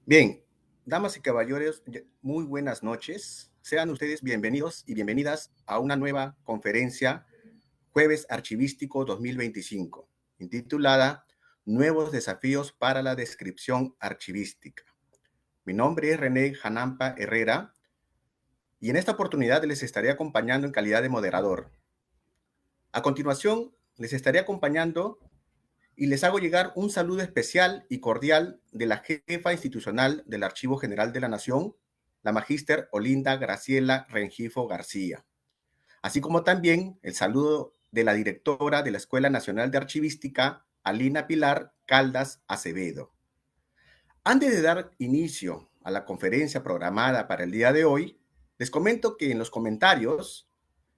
Bien, damas y caballeros, muy buenas noches. Sean ustedes bienvenidos y bienvenidas a una nueva conferencia Jueves Archivístico 2025, intitulada Nuevos desafíos para la descripción archivística. Mi nombre es René Janampa Herrera y en esta oportunidad les estaré acompañando en calidad de moderador. A continuación, les estaré acompañando y les hago llegar un saludo especial y cordial de la jefa institucional del Archivo General de la Nación, la magíster Olinda Graciela Rengifo García, así como también el saludo de la directora de la Escuela Nacional de Archivística, Alina Pilar Caldas Acevedo. Antes de dar inicio a la conferencia programada para el día de hoy, les comento que en los comentarios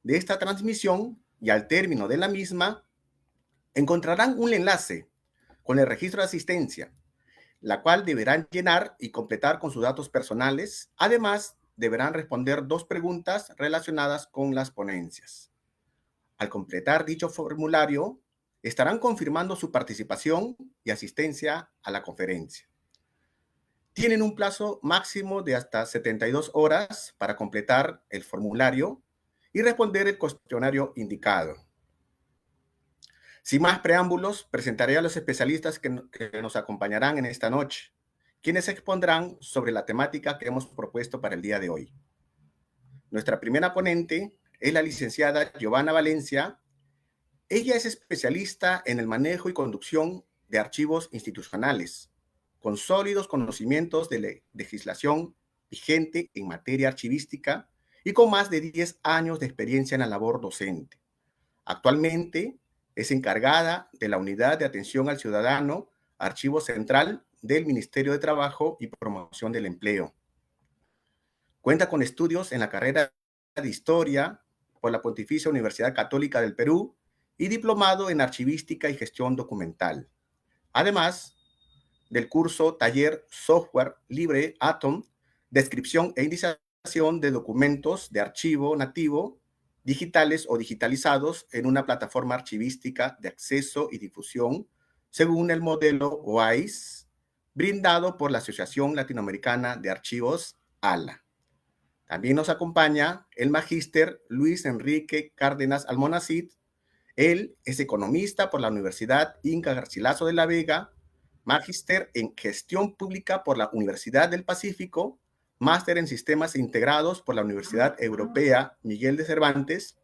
de esta transmisión y al término de la misma, encontrarán un enlace con el registro de asistencia, la cual deberán llenar y completar con sus datos personales. Además, deberán responder dos preguntas relacionadas con las ponencias. Al completar dicho formulario, estarán confirmando su participación y asistencia a la conferencia. Tienen un plazo máximo de hasta 72 horas para completar el formulario y responder el cuestionario indicado. Sin más preámbulos, presentaré a los especialistas que nos acompañarán en esta noche, quienes expondrán sobre la temática que hemos propuesto para el día de hoy. Nuestra primera ponente es la licenciada Giovanna Valencia. Ella es especialista en el manejo y conducción de archivos institucionales, con sólidos conocimientos de la legislación vigente en materia archivística y con más de 10 años de experiencia en la labor docente. Actualmente es encargada de la Unidad de Atención al Ciudadano, Archivo Central del Ministerio de Trabajo y Promoción del Empleo. Cuenta con estudios en la carrera de Historia por la Pontificia Universidad Católica del Perú y diplomado en Archivística y Gestión Documental. Además del curso Taller Software Libre Atom, Descripción e Iniciación de Documentos de Archivo Nativo, digitales o digitalizados en una plataforma archivística de acceso y difusión según el modelo WISE, brindado por la Asociación Latinoamericana de Archivos, ALA. También nos acompaña el magíster Luis Enrique Cárdenas Almonacid. Él es economista por la Universidad Inca Garcilaso de la Vega, magíster en gestión pública por la Universidad del Pacífico, máster en sistemas integrados por la Universidad Europea Miguel de Cervantes,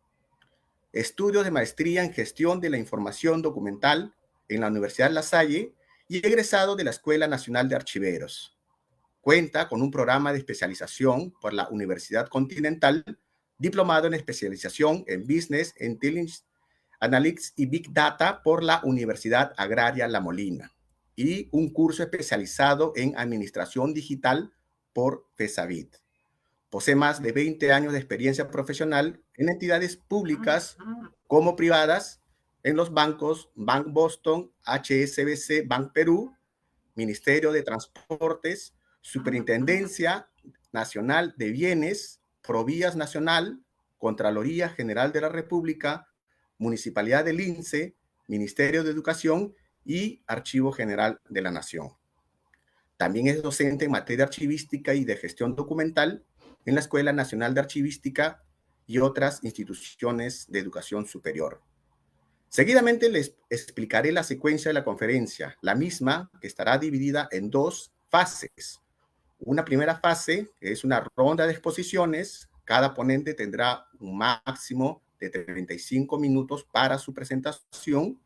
estudios de maestría en gestión de la información documental en la Universidad La Salle y egresado de la Escuela Nacional de Archiveros. Cuenta con un programa de especialización por la Universidad Continental, diplomado en especialización en Business Intelligence Analytics y Big Data por la Universidad Agraria La Molina y un curso especializado en Administración Digital por FESAVIT. Posee más de 20 años de experiencia profesional en entidades públicas como privadas en los bancos Bank Boston, HSBC, Bank Perú, Ministerio de Transportes, Superintendencia Nacional de Bienes, Provías Nacional, Contraloría General de la República, Municipalidad del INSE, Ministerio de Educación y Archivo General de la Nación. También es docente en materia archivística y de gestión documental en la Escuela Nacional de Archivística y otras instituciones de educación superior. Seguidamente les explicaré la secuencia de la conferencia, la misma que estará dividida en dos fases. Una primera fase es una ronda de exposiciones. Cada ponente tendrá un máximo de 35 minutos para su presentación.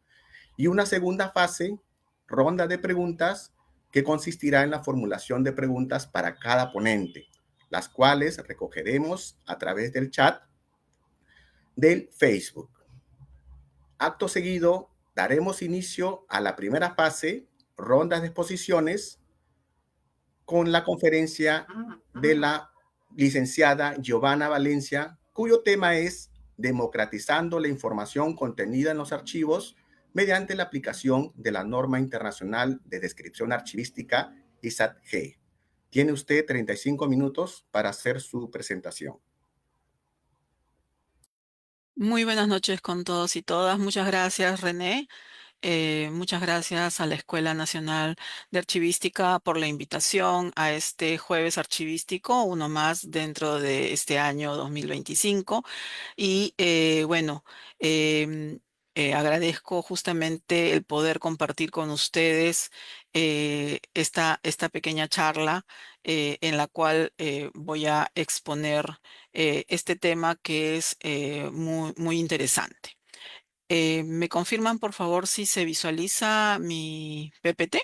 Y una segunda fase, ronda de preguntas, que consistirá en la formulación de preguntas para cada ponente, las cuales recogeremos a través del chat del Facebook. Acto seguido, daremos inicio a la primera fase, rondas de exposiciones, con la conferencia de la licenciada Giovanna Valencia, cuyo tema es Democratizando la información contenida en los archivos mediante la aplicación de la norma internacional de descripción archivística ISAT-G. Tiene usted 35 minutos para hacer su presentación. Muy buenas noches con todos y todas. Muchas gracias, René. Muchas gracias a la Escuela Nacional de Archivística por la invitación a este jueves archivístico, uno más dentro de este año 2025. Y bueno, em, agradezco justamente el poder compartir con ustedes esta pequeña charla en la cual voy a exponer este tema que es muy interesante. ¿Me confirman, por favor, si se visualiza mi PPT?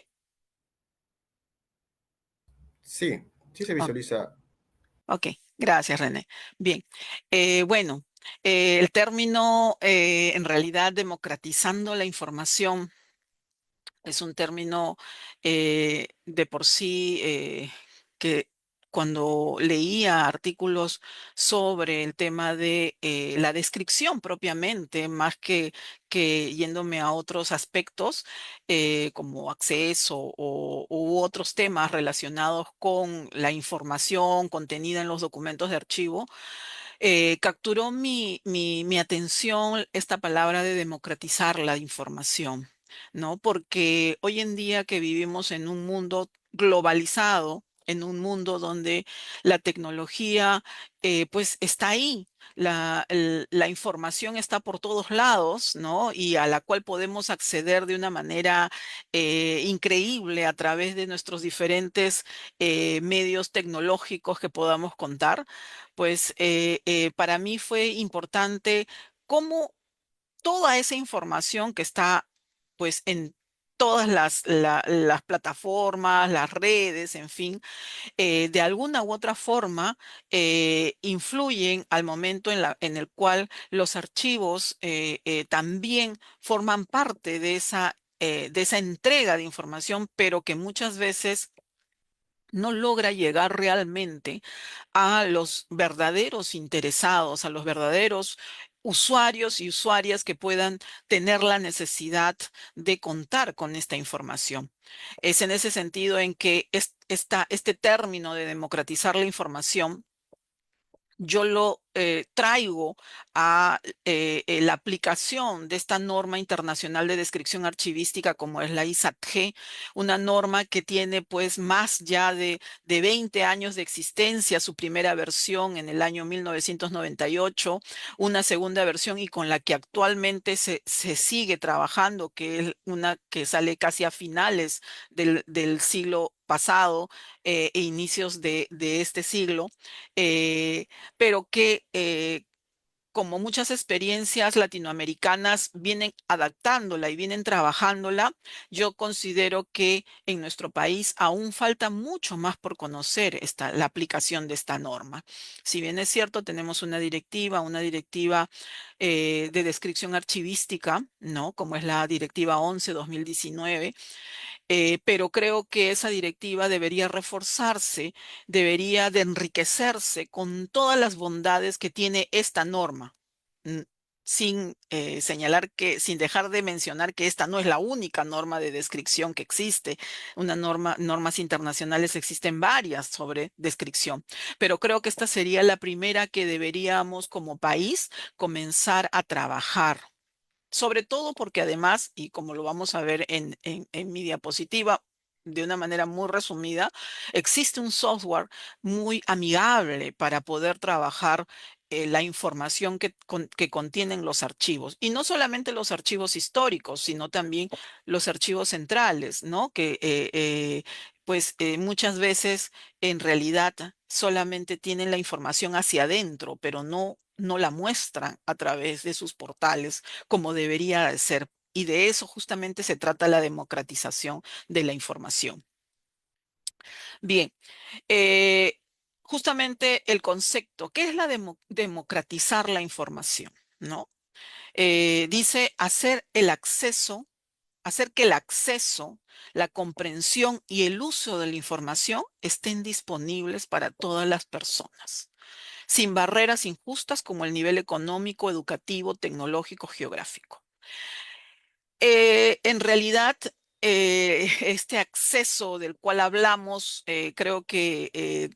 Sí, sí se Oh, visualiza. ok, gracias, René. Bien, bueno, el término, en realidad, democratizando la información es un término de por sí que cuando leía artículos sobre el tema de la descripción propiamente, más que yéndome a otros aspectos como acceso u otros temas relacionados con la información contenida en los documentos de archivo, capturó mi atención esta palabra de democratizar la información, ¿no? Porque hoy en día que vivimos en un mundo globalizado, en un mundo donde la tecnología pues está ahí, la información está por todos lados, ¿no? Y a la cual podemos acceder de una manera increíble a través de nuestros diferentes medios tecnológicos que podamos contar, pues para mí fue importante cómo toda esa información que está pues en todas las plataformas, las redes, en fin, de alguna u otra forma influyen al momento en el cual los archivos también forman parte de esa entrega de información, pero que muchas veces no logra llegar realmente a los verdaderos interesados, a los verdaderos usuarios y usuarias que puedan tener la necesidad de contar con esta información. Es en ese sentido en que este término de democratizar la información yo lo traigo a la aplicación de esta norma internacional de descripción archivística como es la ISAT-G, una norma que tiene pues más ya de 20 años de existencia, su primera versión en el año 1998, una segunda versión y con la que actualmente se sigue trabajando, que es una que sale casi a finales del siglo pasado e inicios de este siglo. Pero que como muchas experiencias latinoamericanas vienen adaptándola y vienen trabajándola, yo considero que en nuestro país aún falta mucho más por conocer la aplicación de esta norma. Si bien es cierto, tenemos una directiva de descripción archivística, ¿no? Como es la Directiva 11/2019, pero creo que esa directiva debería reforzarse, debería de enriquecerse con todas las bondades que tiene esta norma, mm, sin señalar que, sin dejar de mencionar que esta no es la única norma de descripción que existe. Normas internacionales existen varias sobre descripción, pero creo que esta sería la primera que deberíamos como país comenzar a trabajar. Sobre todo porque además, y como lo vamos a ver en mi diapositiva, de una manera muy resumida, existe un software muy amigable para poder trabajar la información que contienen los archivos. Y no solamente los archivos históricos, sino también los archivos centrales, ¿no? Que pues muchas veces en realidad solamente tienen la información hacia adentro, pero no la muestran a través de sus portales como debería de ser. Y de eso justamente se trata la democratización de la información. Bien, eh, justamente el concepto, ¿qué es la democratizar la información? ¿No? Dice hacer que el acceso, la comprensión y el uso de la información estén disponibles para todas las personas, sin barreras injustas como el nivel económico, educativo, tecnológico, geográfico. En realidad, este acceso del cual hablamos, creo que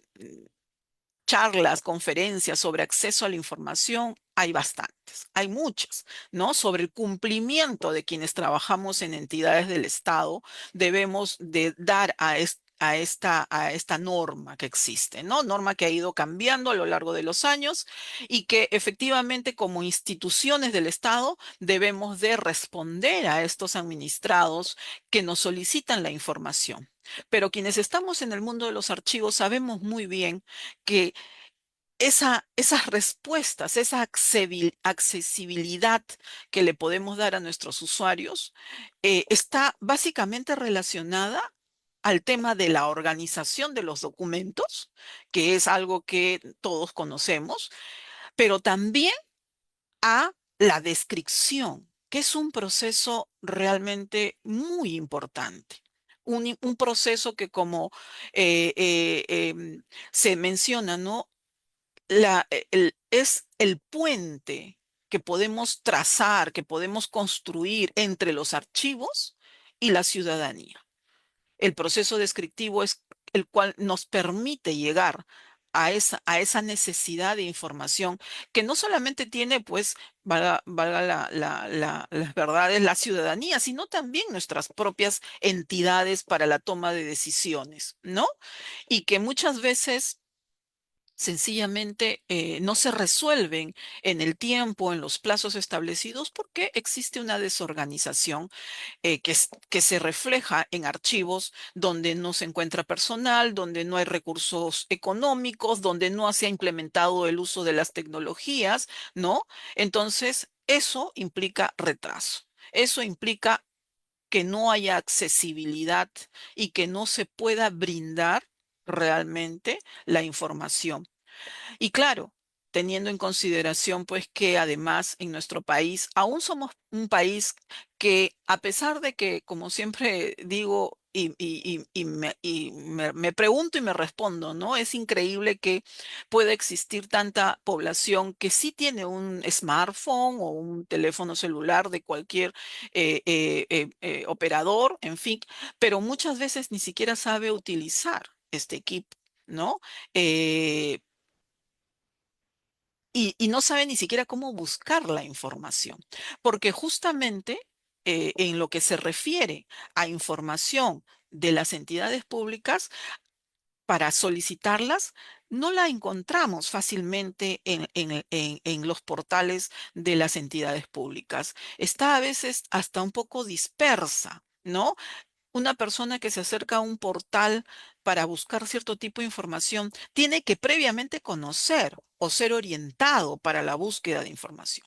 charlas, conferencias sobre acceso a la información hay bastantes, hay muchas, ¿no? Sobre el cumplimiento de quienes trabajamos en entidades del Estado, debemos de dar a esta norma que existe, ¿no? Norma que ha ido cambiando a lo largo de los años y que efectivamente como instituciones del Estado debemos de responder a estos administrados que nos solicitan la información. Pero quienes estamos en el mundo de los archivos sabemos muy bien que esas respuestas, esa accesibilidad que le podemos dar a nuestros usuarios, está básicamente relacionada al tema de la organización de los documentos, que es algo que todos conocemos, pero también a la descripción, que es un proceso realmente muy importante. Un proceso que como se menciona, ¿no? Es el puente que podemos trazar, que podemos construir entre los archivos y la ciudadanía. El proceso descriptivo es el cual nos permite llegar a esa necesidad de información que no solamente tiene, pues, valga las verdades, la ciudadanía, sino también nuestras propias entidades para la toma de decisiones, ¿no? Y que muchas veces sencillamente no se resuelven en el tiempo, en los plazos establecidos, porque existe una desorganización que se refleja en archivos donde no se encuentra personal, donde no hay recursos económicos, donde no se ha implementado el uso de las tecnologías, ¿no? Entonces, eso implica retraso. Eso implica que no haya accesibilidad y que no se pueda brindar realmente la información. Y claro, teniendo en consideración pues que además en nuestro país aún somos un país que a pesar de que, como siempre digo, me pregunto y me respondo, ¿no? Es increíble que pueda existir tanta población que sí tiene un smartphone o un teléfono celular de cualquier operador, en fin, pero muchas veces ni siquiera sabe utilizar este equipo, ¿no? Eh, y no sabe ni siquiera cómo buscar la información, porque justamente en lo que se refiere a información de las entidades públicas, para solicitarlas, no la encontramos fácilmente en los portales de las entidades públicas. Está a veces hasta un poco dispersa, ¿no? Una persona que se acerca a un portal para buscar cierto tipo de información tiene que previamente conocer o ser orientado para la búsqueda de información.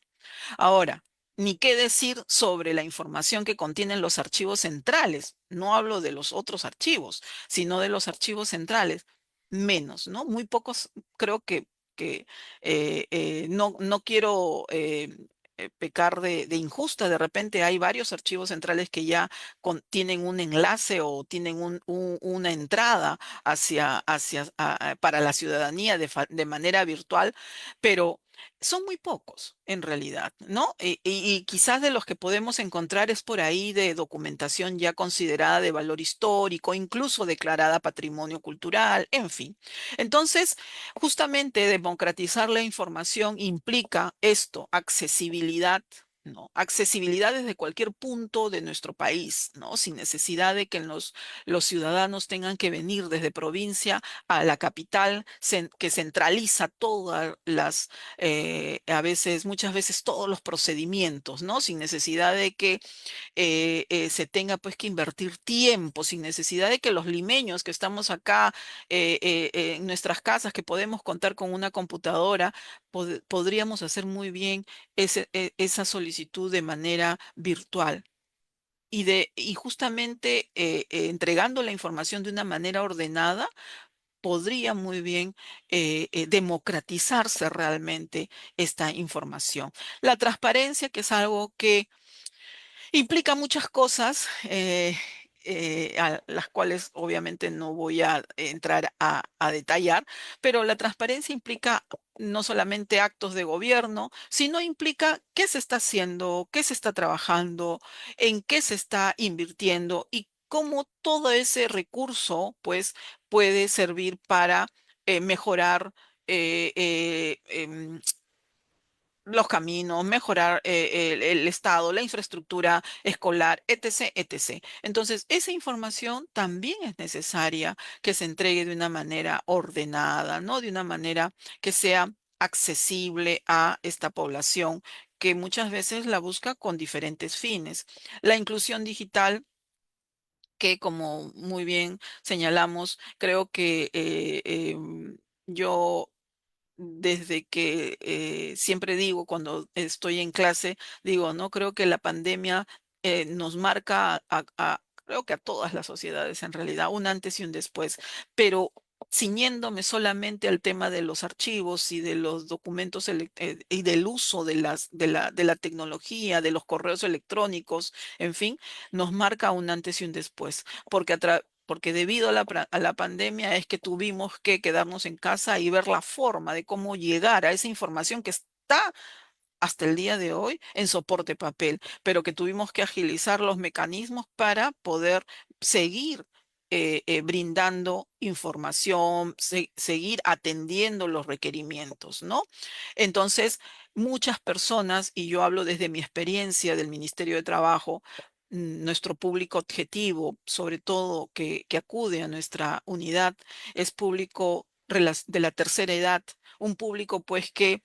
Ahora, ni qué decir sobre la información que contienen los archivos centrales. No hablo de los otros archivos, sino de los archivos centrales. Menos, ¿no? Muy pocos, creo que no quiero pecar de injusta. De repente hay varios archivos centrales que ya tienen un enlace o tienen una entrada para la ciudadanía de manera virtual, pero son muy pocos, en realidad, ¿no? Y quizás de los que podemos encontrar es por ahí de documentación ya considerada de valor histórico, incluso declarada patrimonio cultural, en fin. Entonces, justamente democratizar la información implica esto, accesibilidad. ¿No? Accesibilidad desde cualquier punto de nuestro país, ¿no? Sin necesidad de que los ciudadanos tengan que venir desde provincia a la capital, que centraliza todas a veces, muchas veces todos los procedimientos, ¿no? Sin necesidad de que se tenga pues que invertir tiempo, sin necesidad de que los limeños que estamos acá en nuestras casas, que podemos contar con una computadora, podríamos hacer muy bien esa solicitud de manera virtual. Y justamente entregando la información de una manera ordenada, podría muy bien democratizarse realmente esta información. La transparencia, que es algo que implica muchas cosas, a las cuales obviamente no voy a entrar a detallar, pero la transparencia implica no solamente actos de gobierno, sino implica qué se está haciendo, qué se está trabajando, en qué se está invirtiendo y cómo todo ese recurso, pues, puede servir para mejorar. eh, eh, em, los caminos, mejorar el estado, la infraestructura escolar, etc., etc. Entonces, esa información también es necesaria que se entregue de una manera ordenada, ¿no? De una manera que sea accesible a esta población que muchas veces la busca con diferentes fines. La inclusión digital, que como muy bien señalamos, creo que yo desde que siempre digo cuando estoy en clase, digo, no creo que la pandemia nos marca creo que a todas las sociedades en realidad, un antes y un después, pero ciñéndome solamente al tema de los archivos y de los documentos y del uso de la tecnología, de los correos electrónicos, en fin, nos marca un antes y un después, porque debido a la pandemia es que tuvimos que quedarnos en casa y ver la forma de cómo llegar a esa información que está hasta el día de hoy en soporte papel, pero que tuvimos que agilizar los mecanismos para poder seguir brindando información, seguir atendiendo los requerimientos, ¿no? Entonces, muchas personas, y yo hablo desde mi experiencia del Ministerio de Trabajo, nuestro público objetivo, sobre todo que acude a nuestra unidad, es público de la tercera edad, un público pues que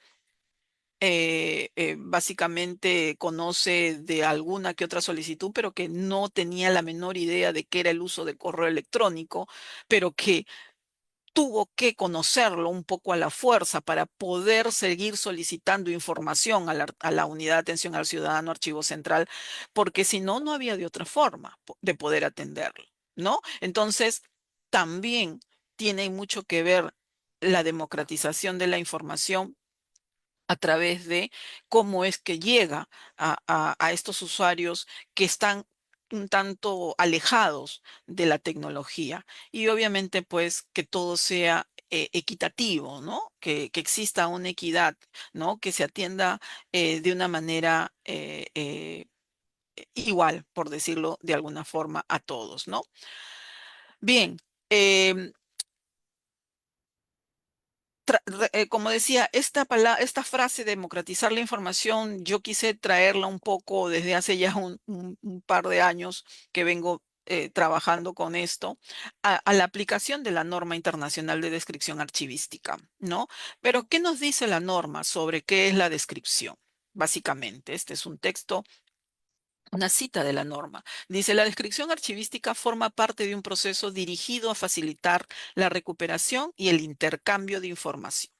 básicamente conoce de alguna que otra solicitud, pero que no tenía la menor idea de qué era el uso del correo electrónico, pero que tuvo que conocerlo un poco a la fuerza para poder seguir solicitando información a la Unidad de Atención al Ciudadano Archivo Central, porque si no, no había de otra forma de poder atenderlo, ¿no? Entonces, también tiene mucho que ver la democratización de la información a través de cómo es que llega a estos usuarios que están un tanto alejados de la tecnología. Y obviamente, pues, que todo sea equitativo, ¿no? Que exista una equidad, ¿no? Que se atienda de una manera igual, por decirlo de alguna forma, a todos, ¿no? Bien. em, como decía, esta frase democratizar la información, yo quise traerla un poco desde hace ya un par de años que vengo trabajando con esto, a la aplicación de la norma internacional de descripción archivística, ¿no? Pero, ¿qué nos dice la norma sobre qué es la descripción? Básicamente, este es un texto, una cita de la norma. Dice, la descripción archivística forma parte de un proceso dirigido a facilitar la recuperación y el intercambio de información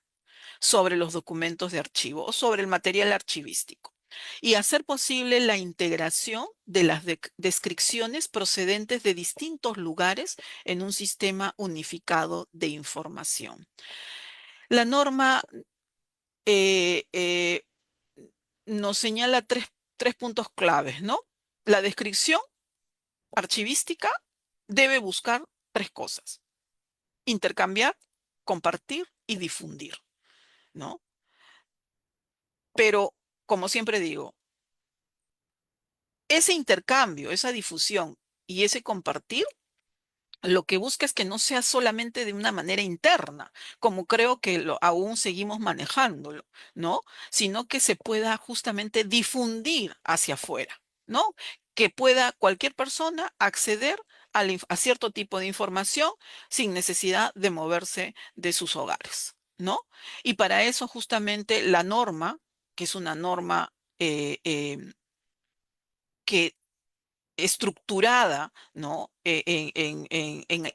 sobre los documentos de archivo o sobre el material archivístico y hacer posible la integración de las descripciones procedentes de distintos lugares en un sistema unificado de información. La norma eh, eh, nos señala tres puntos claves, ¿no? La descripción archivística debe buscar tres cosas: intercambiar, compartir y difundir, ¿no? Pero, como siempre digo, ese intercambio, esa difusión y ese compartir, lo que busca es que no sea solamente de una manera interna, como creo que aún seguimos manejándolo, ¿no? Sino que se pueda justamente difundir hacia afuera, ¿no? Que pueda cualquier persona acceder a cierto tipo de información sin necesidad de moverse de sus hogares, ¿no? Y para eso justamente la norma, que es una norma que estructurada, ¿no? En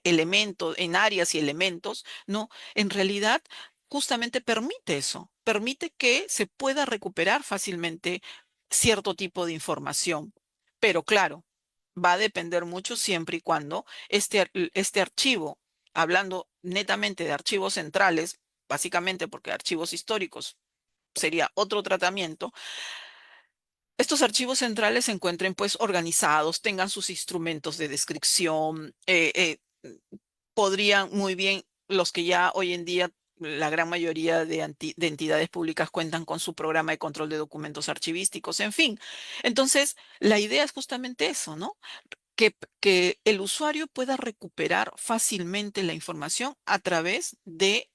elementos, en áreas y elementos, ¿no? En realidad, justamente permite eso, permite que se pueda recuperar fácilmente cierto tipo de información. Pero claro, va a depender mucho siempre y cuando este archivo, hablando netamente de archivos centrales, básicamente porque archivos históricos sería otro tratamiento, estos archivos centrales se encuentren pues organizados, tengan sus instrumentos de descripción, podrían muy bien, los que ya hoy en día, la gran mayoría de entidades públicas cuentan con su programa de control de documentos archivísticos, en fin. Entonces, la idea es justamente eso, ¿no? Que el usuario pueda recuperar fácilmente la información a través de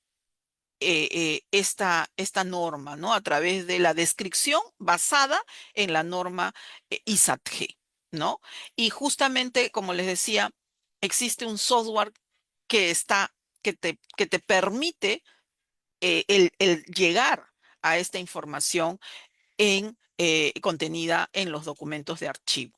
esta norma, ¿no? A través de la descripción basada en la norma ISAT-G, ¿no? Y justamente, como les decía, existe un software que que te permite el llegar a esta información contenida en los documentos de archivo.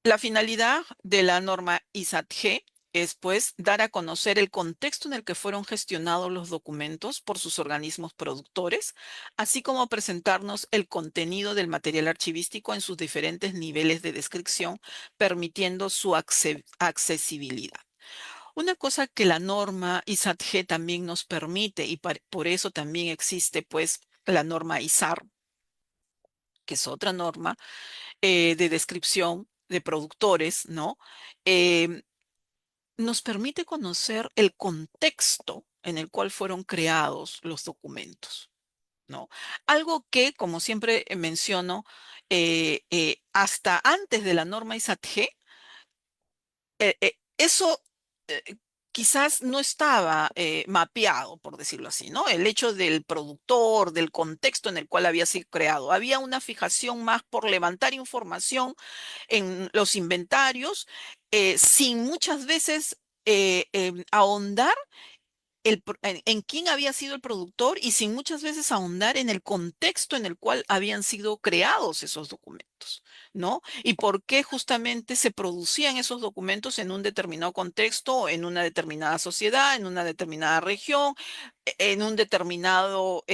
La finalidad de la norma ISAT-G es, pues, dar a conocer el contexto en el que fueron gestionados los documentos por sus organismos productores, así como presentarnos el contenido del material archivístico en sus diferentes niveles de descripción, permitiendo su accesibilidad. Una cosa que la norma ISAT-G también nos permite, y por eso también existe, pues, la norma ISAR, que es otra norma de descripción de productores, ¿no? Em, Nos permite conocer el contexto en el cual fueron creados los documentos, ¿no? Algo que, como siempre menciono, hasta antes de la norma ISAT-G, eso quizás no estaba mapeado, por decirlo así, ¿no? El hecho del productor, del contexto en el cual había sido creado. Había una fijación más por levantar información en los inventarios, sin muchas veces ahondar en quién había sido el productor y sin muchas veces ahondar en el contexto en el cual habían sido creados esos documentos, ¿no? Y por qué justamente se producían esos documentos en un determinado contexto, en una determinada sociedad, en una determinada región, en un determinado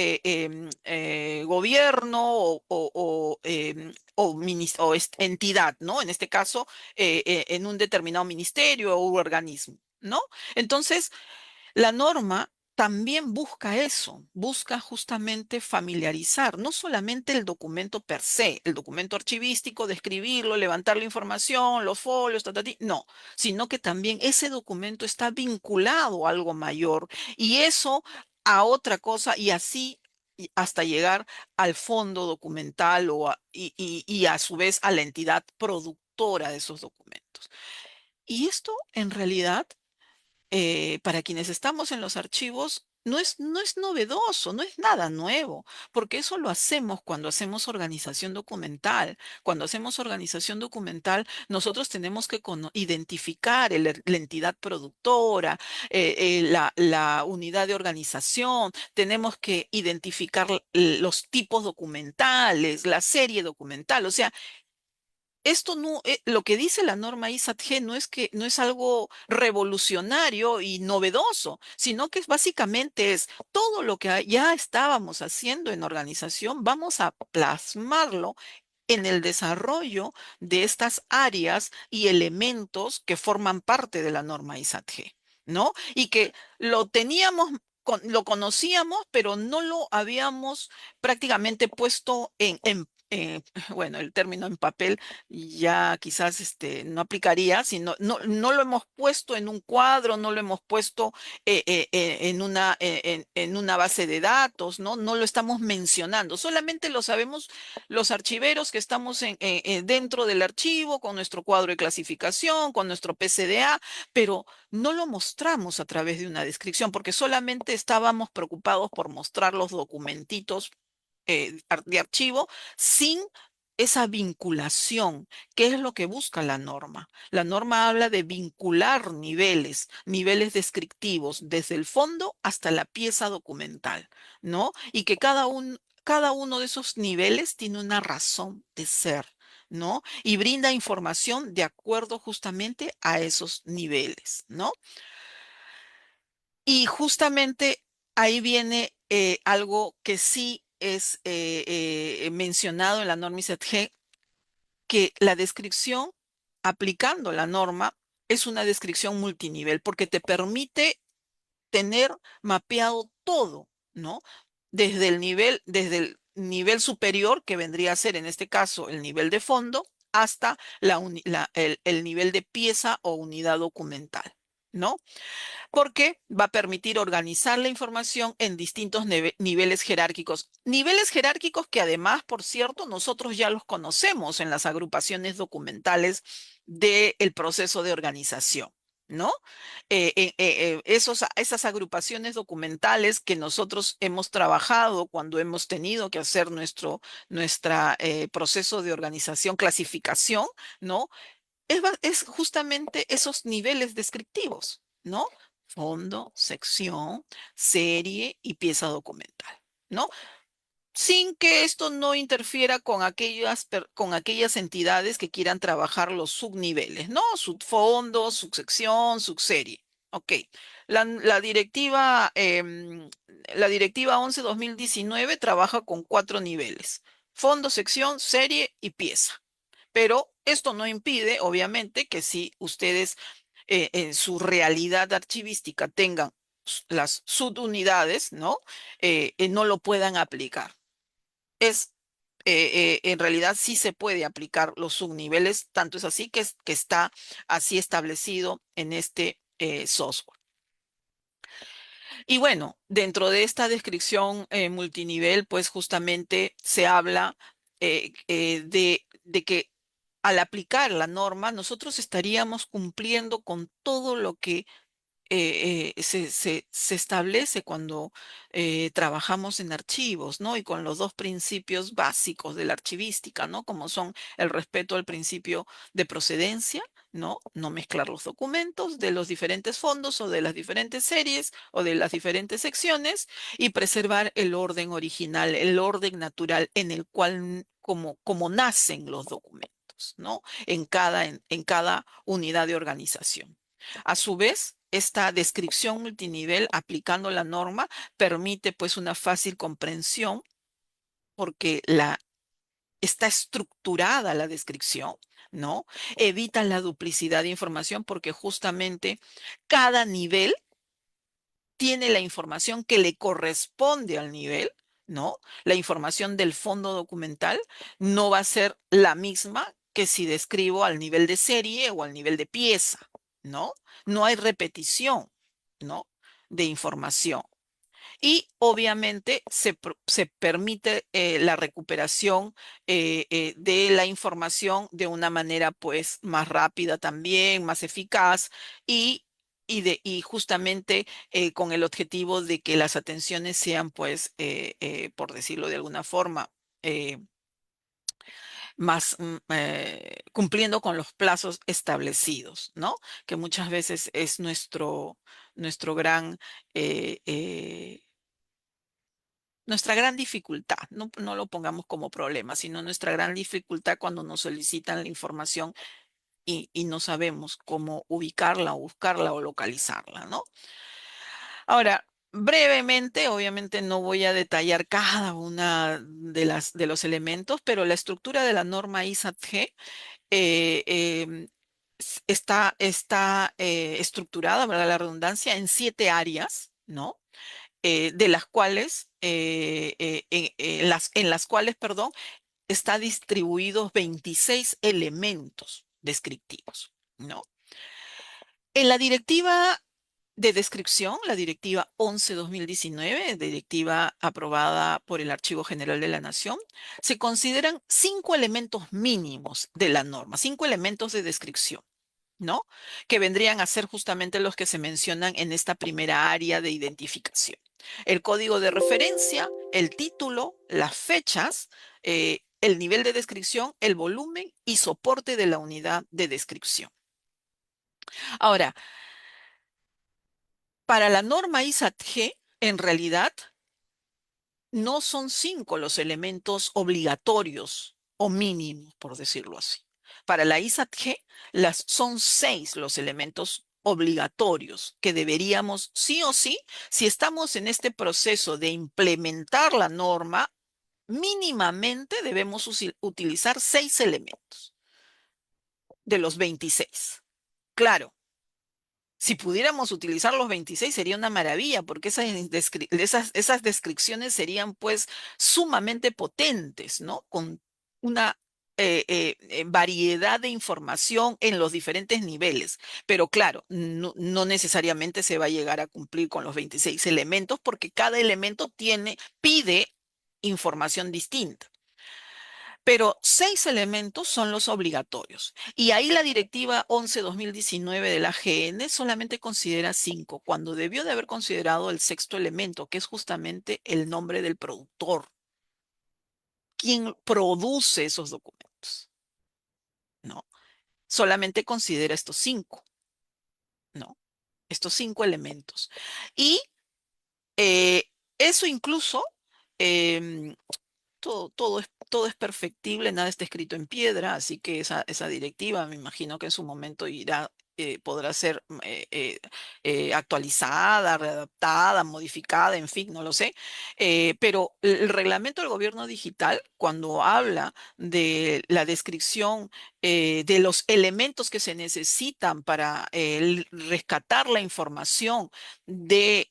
gobierno o entidad, ¿no? En este caso, en un determinado ministerio o organismo, ¿no? Entonces, la norma también busca eso, busca justamente familiarizar no solamente el documento per se, el documento archivístico, describirlo, levantar la información, los folios, no, sino que también ese documento está vinculado a algo mayor y eso a otra cosa y así hasta llegar al fondo documental y a su vez a la entidad productora de esos documentos. Y esto en realidad para quienes estamos en los archivos, no es novedoso, no es nada nuevo, porque eso lo hacemos cuando hacemos organización documental. Cuando hacemos organización documental, nosotros tenemos que identificar la entidad productora, la unidad de organización, tenemos que identificar los tipos documentales, la serie documental, o sea, esto no, lo que dice la norma ISAT-G no es algo revolucionario y novedoso, sino que básicamente es todo lo que ya estábamos haciendo en organización, vamos a plasmarlo en el desarrollo de estas áreas y elementos que forman parte de la norma ISAT-G, ¿no? Y que lo teníamos, lo conocíamos, pero no lo habíamos prácticamente puesto bueno, el término en papel ya quizás no aplicaría, sino no lo hemos puesto en un cuadro, no lo hemos puesto en una base de datos, ¿no? No lo estamos mencionando, solamente lo sabemos los archiveros que estamos dentro del archivo con nuestro cuadro de clasificación, con nuestro PCDA, pero no lo mostramos a través de una descripción porque solamente estábamos preocupados por mostrar los documentitos de archivo sin esa vinculación, que es lo que busca la norma. La norma habla de vincular niveles, niveles descriptivos, desde el fondo hasta la pieza documental, ¿no? Y que cada uno de esos niveles tiene una razón de ser, ¿no? Y brinda información de acuerdo justamente a esos niveles, ¿no? Y justamente ahí viene algo que sí es mencionado en la norma ISAT-G, que la descripción aplicando la norma es una descripción multinivel porque te permite tener mapeado todo, ¿no? Desde el nivel superior, que vendría a ser en este caso el nivel de fondo, hasta el nivel de pieza o unidad documental, ¿no? Porque va a permitir organizar la información en distintos niveles jerárquicos. Niveles jerárquicos que además, por cierto, nosotros ya los conocemos en las agrupaciones documentales del proceso de organización, ¿no? Esas agrupaciones documentales que nosotros hemos trabajado cuando hemos tenido que hacer nuestra proceso de organización, clasificación, ¿no? Es justamente esos niveles descriptivos, ¿no? Fondo, sección, serie y pieza documental, ¿no? Sin que esto no interfiera con aquellas entidades que quieran trabajar los subniveles, ¿no? Subfondo, subsección, subserie. Ok. La directiva, la directiva 11-2019 trabaja con 4 niveles: fondo, sección, serie y pieza. Pero esto no impide, obviamente, que si ustedes en su realidad archivística tengan las subunidades, ¿no? No lo puedan aplicar. En realidad sí se puede aplicar los subniveles, tanto es así que está así establecido en este software. Y bueno, dentro de esta descripción multinivel, pues justamente se habla de que al aplicar la norma, nosotros estaríamos cumpliendo con todo lo que se establece cuando trabajamos en archivos, ¿no? Y con los dos principios básicos de la archivística, ¿no? Como son el respeto al principio de procedencia, ¿no? No mezclar los documentos de los diferentes fondos o de las diferentes series o de las diferentes secciones, y preservar el orden original, el orden natural en el cual, como nacen los documentos, ¿no? En cada unidad de organización. A su vez, esta descripción multinivel aplicando la norma permite pues una fácil comprensión, porque está estructurada la descripción, ¿no? Evita la duplicidad de información porque justamente cada nivel tiene la información que le corresponde al nivel, ¿no? La información del fondo documental no va a ser la misma que si describo al nivel de serie o al nivel de pieza, ¿no? No hay repetición, ¿no? De información. Y obviamente se permite la recuperación de la información de una manera pues más rápida también, más eficaz, y, y justamente con el objetivo de que las atenciones sean pues, por decirlo de alguna forma, eh, más cumpliendo con los plazos establecidos, ¿no? Que muchas veces es nuestro gran... eh, eh, nuestra gran dificultad, no lo pongamos como problema, sino nuestra gran dificultad cuando nos solicitan la información y no sabemos cómo ubicarla o buscarla o localizarla, ¿no? Ahora, brevemente, obviamente no voy a detallar cada una de los elementos, pero la estructura de la norma ISAT-G está estructurada, ¿verdad? La redundancia en 7 áreas, ¿no? De las cuales, en las cuales, perdón, está distribuidos 26 elementos descriptivos, ¿no? En la directiva de descripción, la directiva 11-2019, directiva aprobada por el Archivo General de la Nación, se consideran 5 elementos mínimos de la norma, 5 elementos de descripción, ¿no? Que vendrían a ser justamente los que se mencionan en esta primera área de identificación: el código de referencia, el título, las fechas, el nivel de descripción, el volumen y soporte de la unidad de descripción. Ahora, para la norma ISAT-G, en realidad, no son 5 los elementos obligatorios o mínimos, por decirlo así. Para la ISAT-G, son 6 los elementos obligatorios que deberíamos sí o sí, si estamos en este proceso de implementar la norma, mínimamente debemos utilizar 6 elementos de los 26. Claro, si pudiéramos utilizar los 26 sería una maravilla, porque esas descripciones serían pues sumamente potentes, ¿no? Con una variedad de información en los diferentes niveles. Pero claro, no necesariamente se va a llegar a cumplir con los 26 elementos, porque cada elemento pide información distinta. pero 6 elementos son los obligatorios. Y ahí la directiva 11/2019 de la GN solamente considera 5, cuando debió de haber considerado el sexto elemento, que es justamente el nombre del productor. ¿Quién produce esos documentos? No, solamente considera estos 5, ¿no? Estos 5 elementos. Y eh, eso incluso, em, todo es perfectible, nada está escrito en piedra, así que esa directiva me imagino que en su momento podrá ser actualizada, readaptada, modificada, en fin, no lo sé. Pero el reglamento del gobierno digital, cuando habla de la descripción de los elementos que se necesitan para rescatar la información de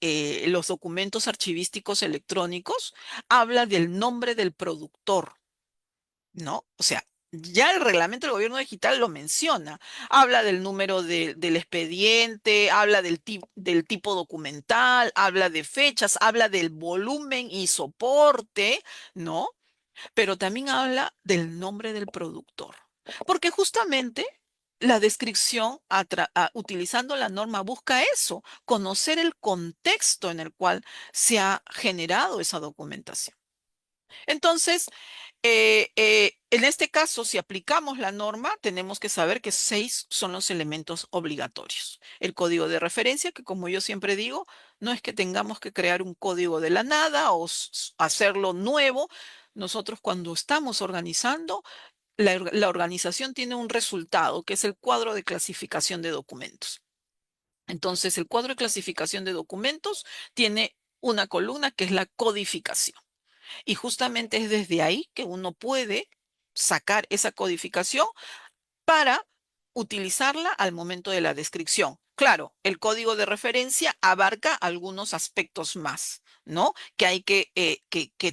los documentos archivísticos electrónicos, habla del nombre del productor, ¿no? O sea, ya el reglamento del gobierno digital lo menciona. Habla del número del expediente, habla del tipo documental, habla de fechas, habla del volumen y soporte, ¿no? Pero también habla del nombre del productor. Porque justamente la descripción, utilizando la norma, busca eso, conocer el contexto en el cual se ha generado esa documentación. Entonces, en este caso, si aplicamos la norma, tenemos que saber que 6 son los elementos obligatorios. El código de referencia, que como yo siempre digo, no es que tengamos que crear un código de la nada o hacerlo nuevo. Nosotros cuando estamos organizando, la organización tiene un resultado, que es el cuadro de clasificación de documentos. Entonces, el cuadro de clasificación de documentos tiene una columna que es la codificación. Y justamente es desde ahí que uno puede sacar esa codificación para utilizarla al momento de la descripción. Claro, el código de referencia abarca algunos aspectos más, ¿no? Que hay que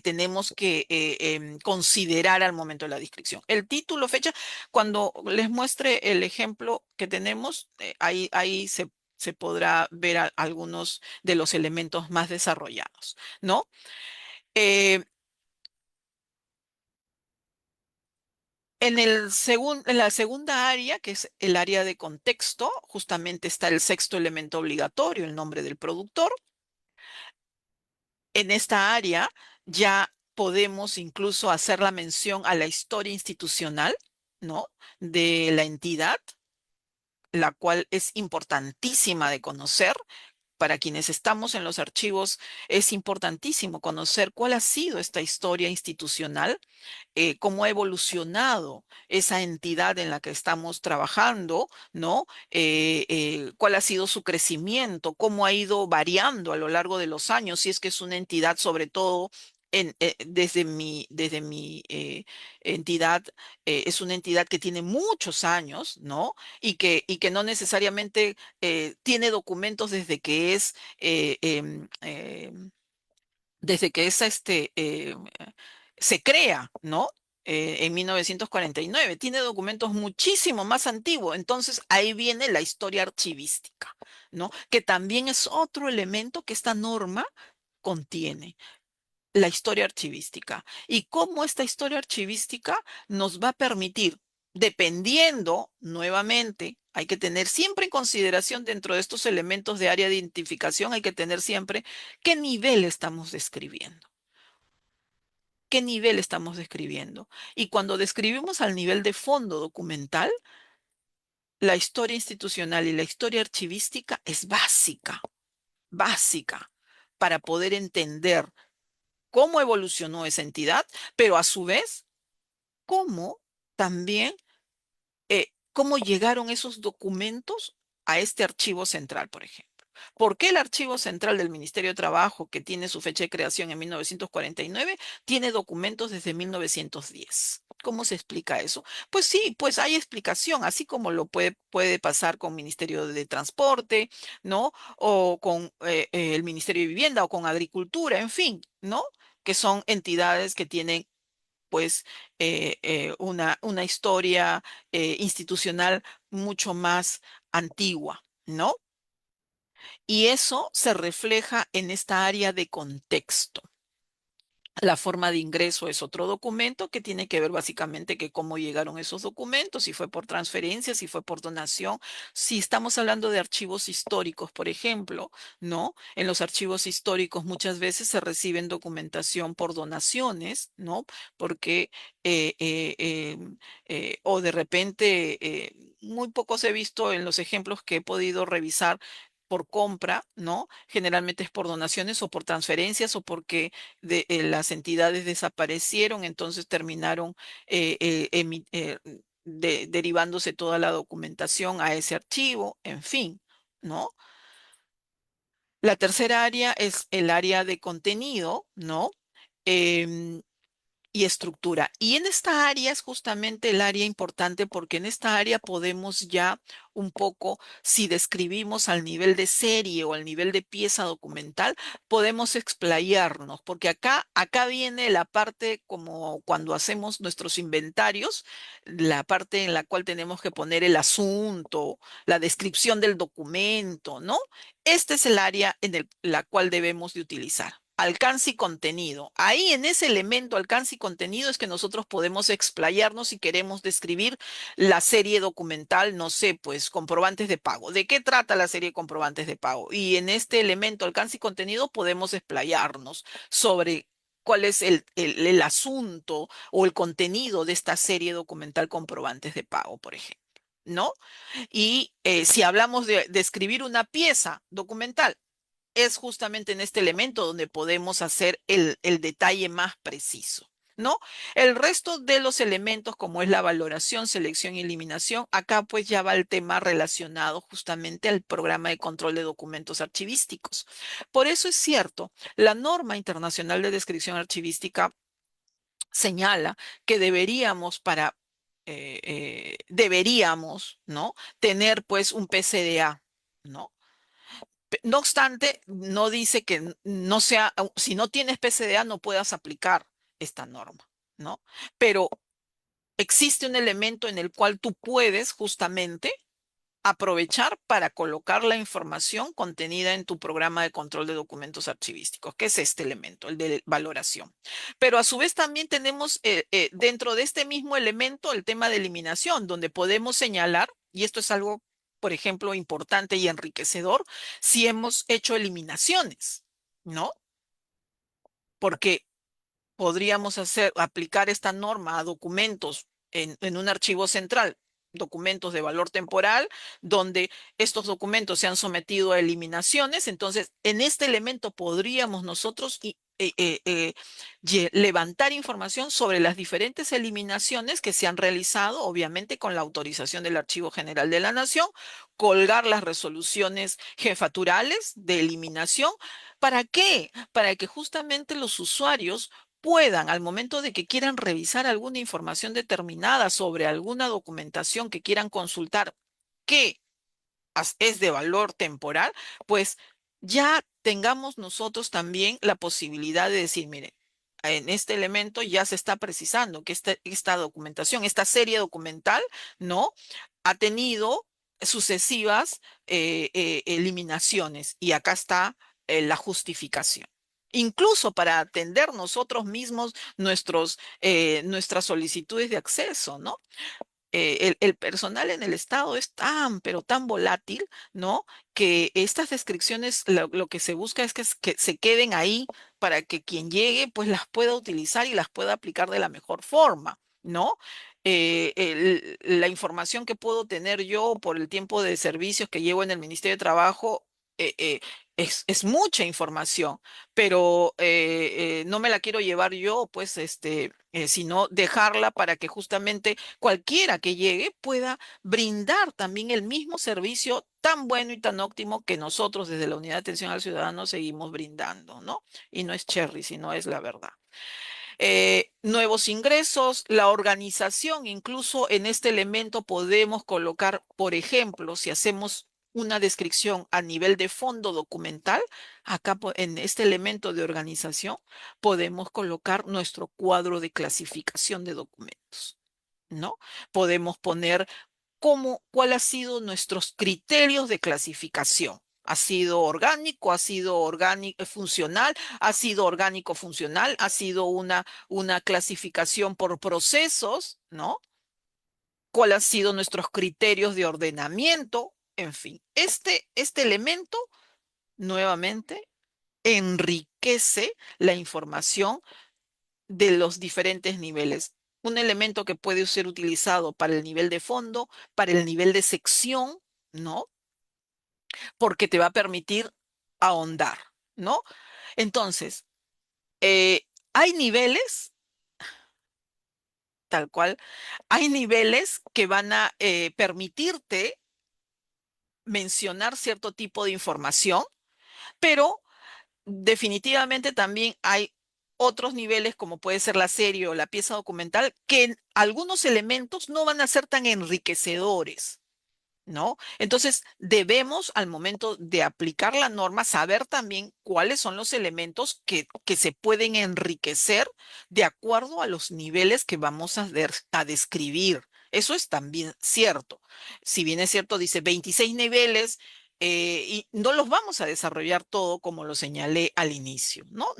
tenemos que considerar al momento de la descripción. El título, fecha, cuando les muestre el ejemplo que tenemos, ahí se podrá ver algunos de los elementos más desarrollados, ¿no? Eh, en la segunda área, que es el área de contexto, justamente está el sexto elemento obligatorio, el nombre del productor. En esta área ya podemos incluso hacer la mención a la historia institucional, ¿no? De la entidad, la cual es importantísima de conocer. Para quienes estamos en los archivos, es importantísimo conocer cuál ha sido esta historia institucional, cómo ha evolucionado esa entidad en la que estamos trabajando, ¿no? Cuál ha sido su crecimiento, cómo ha ido variando a lo largo de los años, si es que es una entidad, sobre todo. Desde mi entidad, es una entidad que tiene muchos años, ¿no? Y que no necesariamente tiene documentos desde que se crea, ¿no? En 1949. Tiene documentos muchísimo más antiguos. Entonces, ahí viene la historia archivística, ¿no? Que también es otro elemento que esta norma contiene, la historia archivística. Y cómo esta historia archivística nos va a permitir, dependiendo, nuevamente, hay que tener siempre en consideración dentro de estos elementos de área de identificación, hay que tener siempre qué nivel estamos describiendo. ¿Qué nivel estamos describiendo? Y cuando describimos al nivel de fondo documental, la historia institucional y la historia archivística es básica, básica, para poder entender cómo evolucionó esa entidad, pero a su vez, cómo también, cómo llegaron esos documentos a este archivo central, por ejemplo. ¿Por qué el archivo central del Ministerio de Trabajo, que tiene su fecha de creación en 1949, tiene documentos desde 1910? ¿Cómo se explica eso? Pues sí, pues hay explicación, así como lo puede pasar con Ministerio de Transporte, ¿no? O con el Ministerio de Vivienda o con Agricultura, en fin, ¿no? Que son entidades que tienen pues una historia institucional mucho más antigua, ¿no? Y eso se refleja en esta área de contexto. La forma de ingreso es otro documento que tiene que ver básicamente que cómo llegaron esos documentos, si fue por transferencia, si fue por donación. Si estamos hablando de archivos históricos, por ejemplo, ¿no? En los archivos históricos muchas veces se reciben documentación por donaciones, ¿no? Porque, o de repente, muy pocos he visto en los ejemplos que he podido revisar por compra, ¿no? Generalmente es por donaciones o por transferencias o porque las entidades desaparecieron, entonces terminaron derivándose toda la documentación a ese archivo, en fin, ¿no? La tercera área es el área de contenido, ¿no? Em, y estructura. Y en esta área es justamente el área importante porque en esta área podemos ya un poco, si describimos al nivel de serie o al nivel de pieza documental, podemos explayarnos, porque acá viene la parte como cuando hacemos nuestros inventarios, la parte en la cual tenemos que poner el asunto, la descripción del documento, ¿no? Este es el área la cual debemos de utilizar. Alcance y contenido. Ahí en ese elemento alcance y contenido es que nosotros podemos explayarnos si queremos describir la serie documental, no sé, pues comprobantes de pago. ¿De qué trata la serie de comprobantes de pago? Y en este elemento alcance y contenido podemos explayarnos sobre cuál es el asunto o el contenido de esta serie documental comprobantes de pago, por ejemplo. ¿No? Y si hablamos de escribir una pieza documental, es justamente en este elemento donde podemos hacer el detalle más preciso, ¿no? El resto de los elementos, como es la valoración, selección y eliminación, acá pues ya va el tema relacionado justamente al programa de control de documentos archivísticos. Por eso es cierto, la norma internacional de descripción archivística señala que deberíamos, ¿no? Tener pues un PCDA, ¿no? No obstante, no dice que no sea, si no tienes PCDA no puedas aplicar esta norma, ¿no? Pero existe un elemento en el cual tú puedes justamente aprovechar para colocar la información contenida en tu programa de control de documentos archivísticos, que es este elemento, el de valoración. Pero a su vez también tenemos dentro de este mismo elemento el tema de eliminación, donde podemos señalar, y esto es algo, por ejemplo, importante y enriquecedor, si hemos hecho eliminaciones, ¿no? Porque podríamos aplicar esta norma a documentos en un archivo central, documentos de valor temporal, donde estos documentos se han sometido a eliminaciones. Entonces, en este elemento podríamos nosotros levantar información sobre las diferentes eliminaciones que se han realizado, obviamente con la autorización del Archivo General de la Nación, colgar las resoluciones jefaturales de eliminación. ¿Para qué? Para que justamente los usuarios puedan, al momento de que quieran revisar alguna información determinada sobre alguna documentación que quieran consultar que es de valor temporal, pues ya tengamos nosotros también la posibilidad de decir, mire, en este elemento ya se está precisando que esta documentación, esta serie documental, ¿no? Ha tenido sucesivas eliminaciones y acá está la justificación. Incluso para atender nosotros mismos nuestras solicitudes de acceso, ¿no? El personal en el Estado es tan, pero tan volátil, ¿no? Que estas descripciones lo que se busca es que se queden ahí para que quien llegue, pues las pueda utilizar y las pueda aplicar de la mejor forma, ¿no? La información que puedo tener yo por el tiempo de servicios que llevo en el Ministerio de Trabajo es mucha información, pero no me la quiero llevar yo, pues, sino dejarla para que justamente cualquiera que llegue pueda brindar también el mismo servicio tan bueno y tan óptimo que nosotros desde la Unidad de Atención al Ciudadano seguimos brindando, ¿no? Y no es cherry, sino es la verdad. Nuevos ingresos, la organización, incluso en este elemento podemos colocar, por ejemplo, si hacemos una descripción a nivel de fondo documental, acá en este elemento de organización podemos colocar nuestro cuadro de clasificación de documentos, ¿no? Podemos poner cuál ha sido nuestros criterios de clasificación. Ácido orgánico, ácido orgánico funcional, ácido orgánico funcional, ha sido una clasificación por procesos, ¿no? ¿Cuáles han sido nuestros criterios de ordenamiento? En fin, este elemento nuevamente enriquece la información de los diferentes niveles. Un elemento que puede ser utilizado para el nivel de fondo, para el nivel de sección, ¿no? Porque te va a permitir ahondar, ¿no? Entonces, hay niveles, tal cual, hay niveles que van a permitirte mencionar cierto tipo de información, pero definitivamente también hay otros niveles, como puede ser la serie o la pieza documental, que en algunos elementos no van a ser tan enriquecedores. ¿No? Entonces, debemos al momento de aplicar la norma saber también cuáles son los elementos que se pueden enriquecer de acuerdo a los niveles que vamos a describir. Eso es también cierto. Si bien es cierto, dice 26 niveles, y no los vamos a desarrollar todo como lo señalé al inicio, ¿no?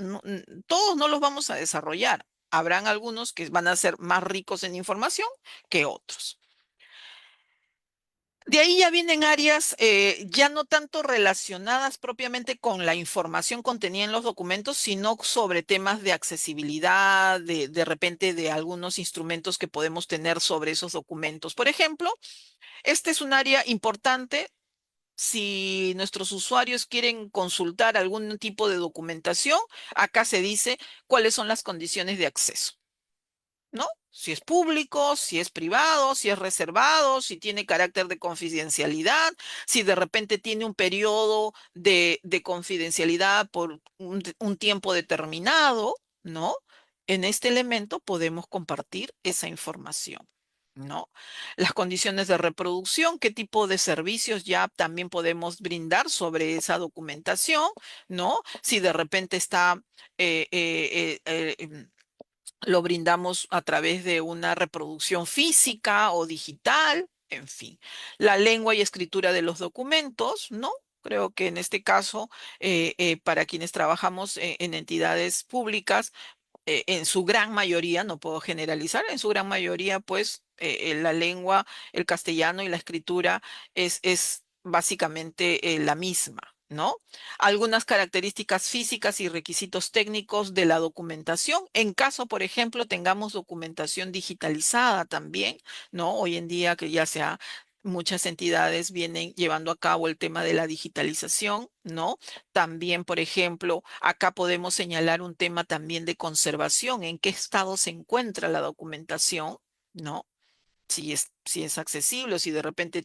Todos no los vamos a desarrollar. Habrán algunos que van a ser más ricos en información que otros. De ahí ya vienen áreas ya no tanto relacionadas propiamente con la información contenida en los documentos, sino sobre temas de accesibilidad, de repente de algunos instrumentos que podemos tener sobre esos documentos. Por ejemplo, este es un área importante si nuestros usuarios quieren consultar algún tipo de documentación. Acá se dice cuáles son las condiciones de acceso. ¿No? Si es público, si es privado, si es reservado, si tiene carácter de confidencialidad, si de repente tiene un periodo de confidencialidad por un tiempo determinado, ¿no? En este elemento podemos compartir esa información. ¿No? Las condiciones de reproducción, qué tipo de servicios ya también podemos brindar sobre esa documentación, ¿no? Si de repente está lo brindamos a través de una reproducción física o digital, en fin. La lengua y escritura de los documentos, ¿no? Creo que en este caso, para quienes trabajamos en entidades públicas, en su gran mayoría, no puedo generalizar, en su gran mayoría, pues la lengua, el castellano y la escritura es básicamente la misma, ¿no? Algunas características físicas y requisitos técnicos de la documentación, en caso, por ejemplo, tengamos documentación digitalizada también, ¿no? Hoy en día que ya sea muchas entidades vienen llevando a cabo el tema de la digitalización, ¿no? También, por ejemplo, acá podemos señalar un tema también de conservación, en qué estado se encuentra la documentación, ¿no? Si es accesible o si de repente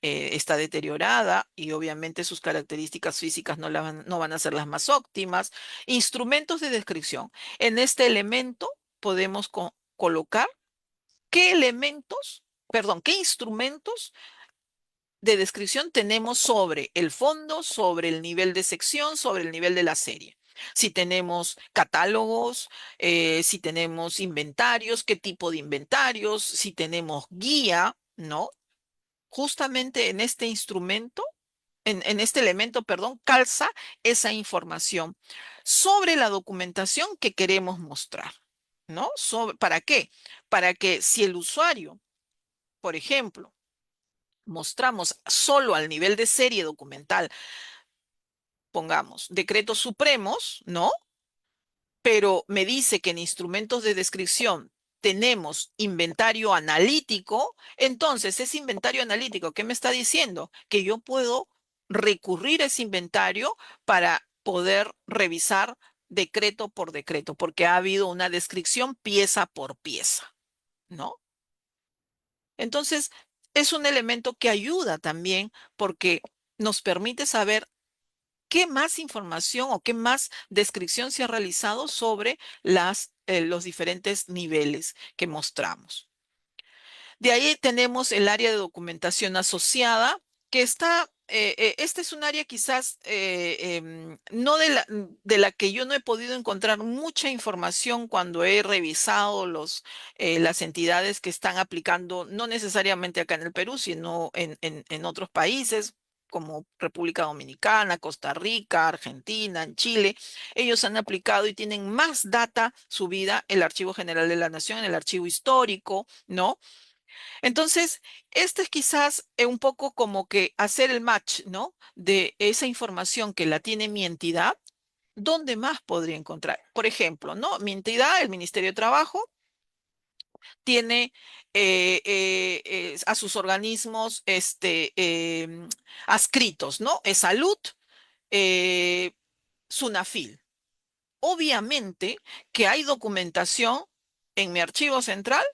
está deteriorada y obviamente sus características físicas no van a ser las más óptimas. Instrumentos de descripción. En este elemento podemos colocar qué elementos, perdón, qué instrumentos de descripción tenemos sobre el fondo, sobre el nivel de sección, sobre el nivel de la serie. Si tenemos catálogos, si tenemos inventarios, qué tipo de inventarios, si tenemos guía, ¿no? Justamente en este instrumento, en este elemento, perdón, calza esa información sobre la documentación que queremos mostrar, ¿no? ¿Para qué? Para que si el usuario, por ejemplo, mostramos solo al nivel de serie documental, pongamos, decretos supremos, ¿no? Pero me dice que en instrumentos de descripción tenemos inventario analítico, entonces ese inventario analítico, ¿qué me está diciendo? Que yo puedo recurrir a ese inventario para poder revisar decreto por decreto, porque ha habido una descripción pieza por pieza, ¿no? Entonces, es un elemento que ayuda también porque nos permite saber qué más información o qué más descripción se ha realizado sobre los diferentes niveles que mostramos. De ahí tenemos el área de documentación asociada, que esta es un área quizás no de la que yo no he podido encontrar mucha información cuando he revisado las entidades que están aplicando, no necesariamente acá en el Perú, sino en otros países, como República Dominicana, Costa Rica, Argentina, en Chile, ellos han aplicado y tienen más data subida el Archivo General de la Nación, en el archivo histórico, ¿no? Entonces, este es quizás un poco como que hacer el match, ¿no? De esa información que la tiene mi entidad, ¿dónde más podría encontrar? Por ejemplo, ¿no? Mi entidad, el Ministerio de Trabajo, tiene a sus organismos adscritos, ¿no? Salud, eh, SUNAFIL. Obviamente que hay documentación en mi archivo central,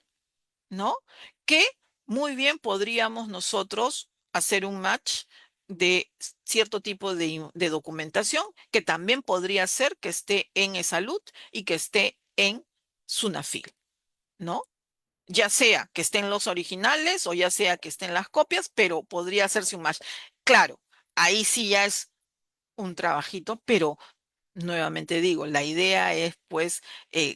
¿no? Que muy bien podríamos nosotros hacer un match de cierto tipo de documentación que también podría ser que esté en eSalud y que esté en SUNAFIL, ¿no? Ya sea que estén los originales o ya sea que estén las copias, pero podría hacerse un match. Claro, ahí sí ya es un trabajito, pero nuevamente digo, la idea es pues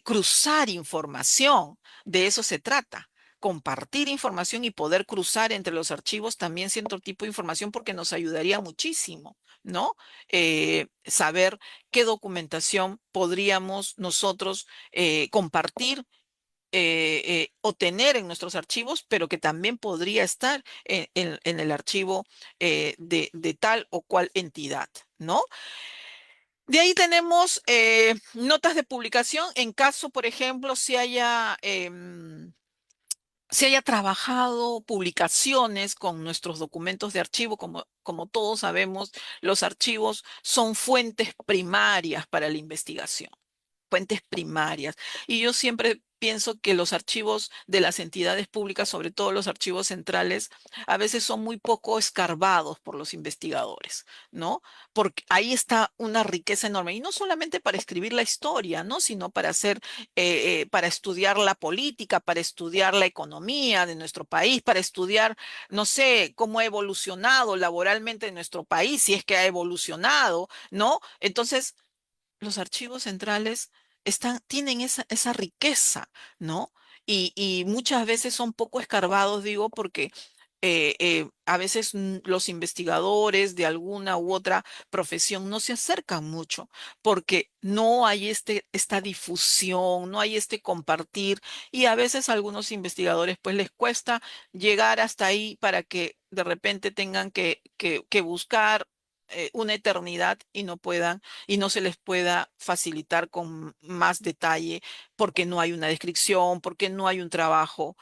cruzar información, de eso se trata. Compartir información y poder cruzar entre los archivos también cierto tipo de información porque nos ayudaría muchísimo, ¿no? Saber qué documentación podríamos nosotros compartir o tener en nuestros archivos, pero que también podría estar en el archivo de tal o cual entidad, ¿no? De ahí tenemos notas de publicación en caso, por ejemplo, se haya trabajado publicaciones con nuestros documentos de archivo. Como todos sabemos, los archivos son fuentes primarias para la investigación, fuentes primarias. Y yo siempre pienso que los archivos de las entidades públicas, sobre todo los archivos centrales, a veces son muy poco escarbados por los investigadores, ¿no? Porque ahí está una riqueza enorme. Y no solamente para escribir la historia, ¿no? Sino para hacer, para estudiar la política, para estudiar la economía de nuestro país, para estudiar, no sé, cómo ha evolucionado laboralmente nuestro país, si es que ha evolucionado, ¿no? Entonces, los archivos centrales tienen esa riqueza, ¿no? Y muchas veces son poco escarbados, digo, porque a veces los investigadores de alguna u otra profesión no se acercan mucho porque no hay esta difusión, no hay este compartir y a veces a algunos investigadores pues les cuesta llegar hasta ahí para que de repente tengan que buscar una eternidad y no puedan y no se les pueda facilitar con más detalle porque no hay una descripción, porque no hay un trabajo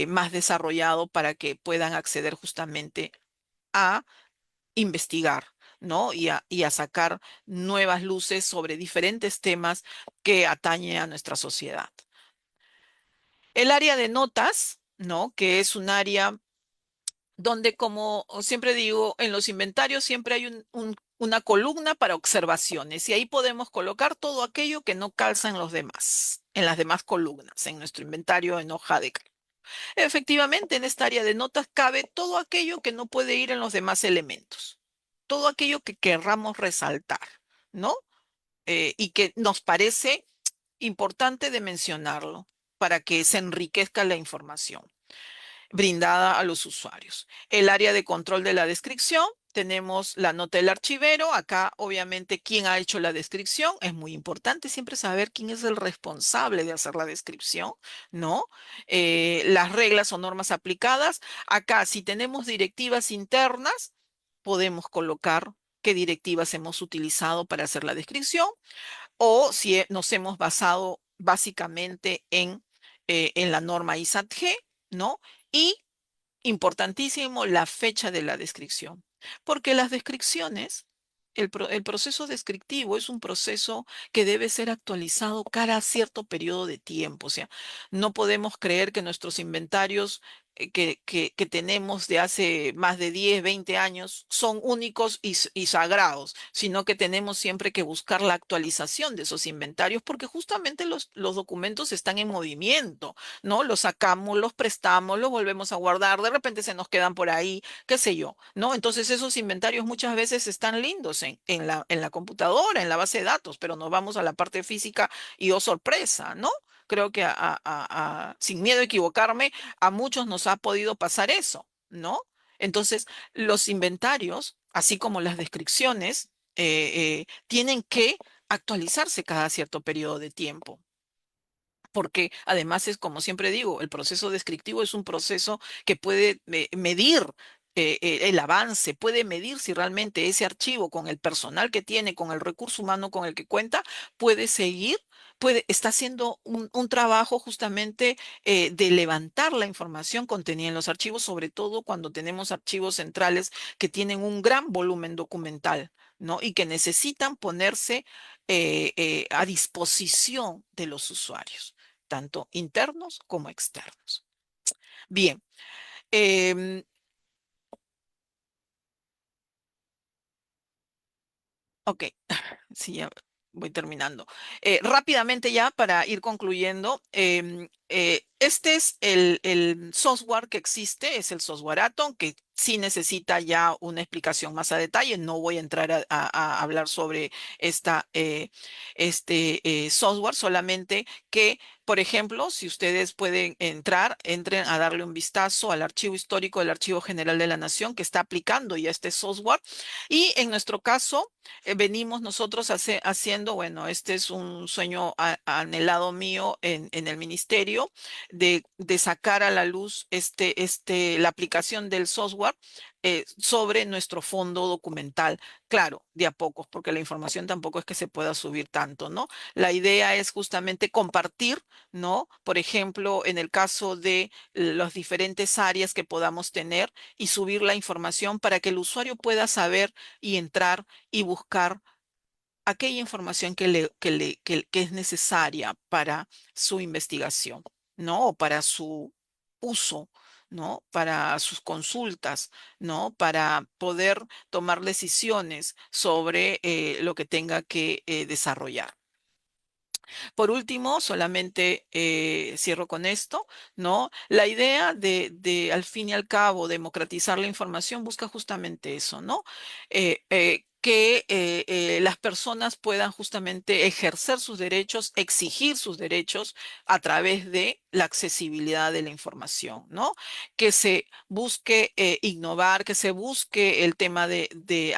más desarrollado para que puedan acceder justamente a investigar, ¿no? Y a sacar nuevas luces sobre diferentes temas que atañen a nuestra sociedad. El área de notas, ¿no? Que es un área donde, como siempre digo, en los inventarios siempre hay una columna para observaciones y ahí podemos colocar todo aquello que no calza en los demás, en las demás columnas, en nuestro inventario en hoja de cálculo. Efectivamente, en esta área de notas cabe todo aquello que no puede ir en los demás elementos, todo aquello que querramos resaltar, ¿no? Y que nos parece importante de mencionarlo para que se enriquezca la información brindada a los usuarios. El área de control de la descripción, tenemos la nota del archivero. Acá, obviamente, quién ha hecho la descripción. Es muy importante siempre saber quién es el responsable de hacer la descripción, ¿no? Las reglas o normas aplicadas. Acá, si tenemos directivas internas, podemos colocar qué directivas hemos utilizado para hacer la descripción o si nos hemos basado básicamente en la norma ISAT-G, ¿no? Y importantísimo, la fecha de la descripción, porque las descripciones, el proceso descriptivo es un proceso que debe ser actualizado cada cierto periodo de tiempo. O sea, no podemos creer que nuestros inventarios que tenemos de hace más de 10, 20 años son únicos y sagrados, sino que tenemos siempre que buscar la actualización de esos inventarios porque justamente los documentos están en movimiento, ¿no? Los sacamos, los prestamos, los volvemos a guardar, de repente se nos quedan por ahí, qué sé yo, ¿no? Entonces esos inventarios muchas veces están lindos en la computadora, en la base de datos, pero nos vamos a la parte física y oh sorpresa, ¿no? Creo que sin miedo a equivocarme, a muchos nos ha podido pasar eso, ¿no? Entonces, los inventarios así como las descripciones, tienen que actualizarse cada cierto periodo de tiempo. Porque además es, como siempre digo, el proceso descriptivo es un proceso que puede medir el avance, puede medir si realmente ese archivo con el personal que tiene, con el recurso humano con el que cuenta, puede seguir, está haciendo un trabajo justamente de levantar la información contenida en los archivos, sobre todo cuando tenemos archivos centrales que tienen un gran volumen documental, ¿no? Y que necesitan ponerse a disposición de los usuarios, tanto internos como externos. Bien, em, ok, sí, ya voy terminando. Rápidamente ya para ir concluyendo, este es el software que existe, es el software Atom, que sí necesita ya una explicación más a detalle. No voy a entrar a hablar sobre este software, solamente que, por ejemplo, si ustedes pueden entrar, entren a darle un vistazo al archivo histórico del Archivo General de la Nación, que está aplicando ya este software. Y en nuestro caso, venimos nosotros haciendo, bueno, este es un sueño anhelado mío en el ministerio, de sacar a la luz la aplicación del software sobre nuestro fondo documental. Claro, de a pocos, porque la información tampoco es que se pueda subir tanto, ¿no? La idea es justamente compartir, ¿no? Por ejemplo, en el caso de las diferentes áreas que podamos tener y subir la información para que el usuario pueda saber y entrar y buscar aquella información que es necesaria para su investigación, ¿no? O para su uso, ¿no? Para sus consultas, ¿no? Para poder tomar decisiones sobre lo que tenga que desarrollar. Por último, solamente cierro con esto, ¿no? La idea al fin y al cabo, democratizar la información busca justamente eso, ¿no? Que las personas puedan justamente ejercer sus derechos, exigir sus derechos a través de la accesibilidad de la información, ¿no? Que se busque innovar, que se busque el tema de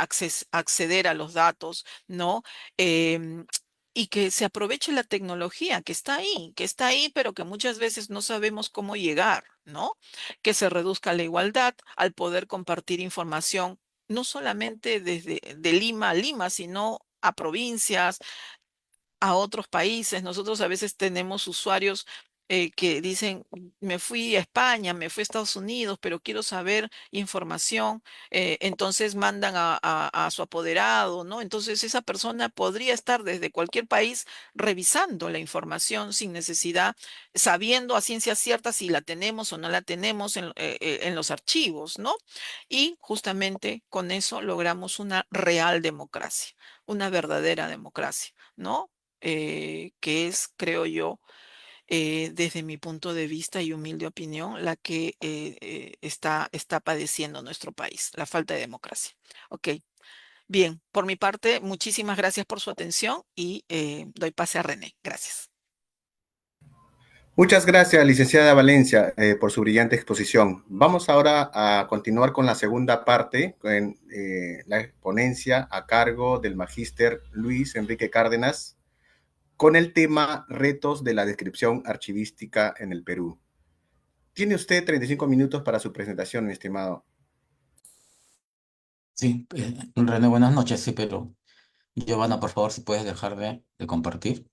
acceder a los datos, ¿no? Em, y que se aproveche la tecnología que está ahí, pero que muchas veces no sabemos cómo llegar, ¿no? Que se reduzca la igualdad al poder compartir información, no solamente desde de Lima a Lima, sino a provincias, a otros países. Nosotros a veces tenemos usuarios que dicen, me fui a España, me fui a Estados Unidos, pero quiero saber información. Entonces mandan a su apoderado, ¿no? Entonces esa persona podría estar desde cualquier país revisando la información sin necesidad, sabiendo a ciencia cierta si la tenemos o no la tenemos en los archivos, ¿no? Y justamente con eso logramos una real democracia, una verdadera democracia, ¿no? Que es, creo yo, desde mi punto de vista y humilde opinión, la que está padeciendo nuestro país, la falta de democracia. Ok, bien, por mi parte, muchísimas gracias por su atención y doy pase a René. Gracias. Muchas gracias, licenciada Valencia, por su brillante exposición. Vamos ahora a continuar con la segunda parte, con la ponencia a cargo del magíster Luis Enrique Cárdenas, con el tema Retos de la descripción archivística en el Perú. Tiene usted 35 minutos para su presentación, mi estimado. Sí, René, buenas noches, sí, pero Giovanna, por favor, si puedes dejar de compartir.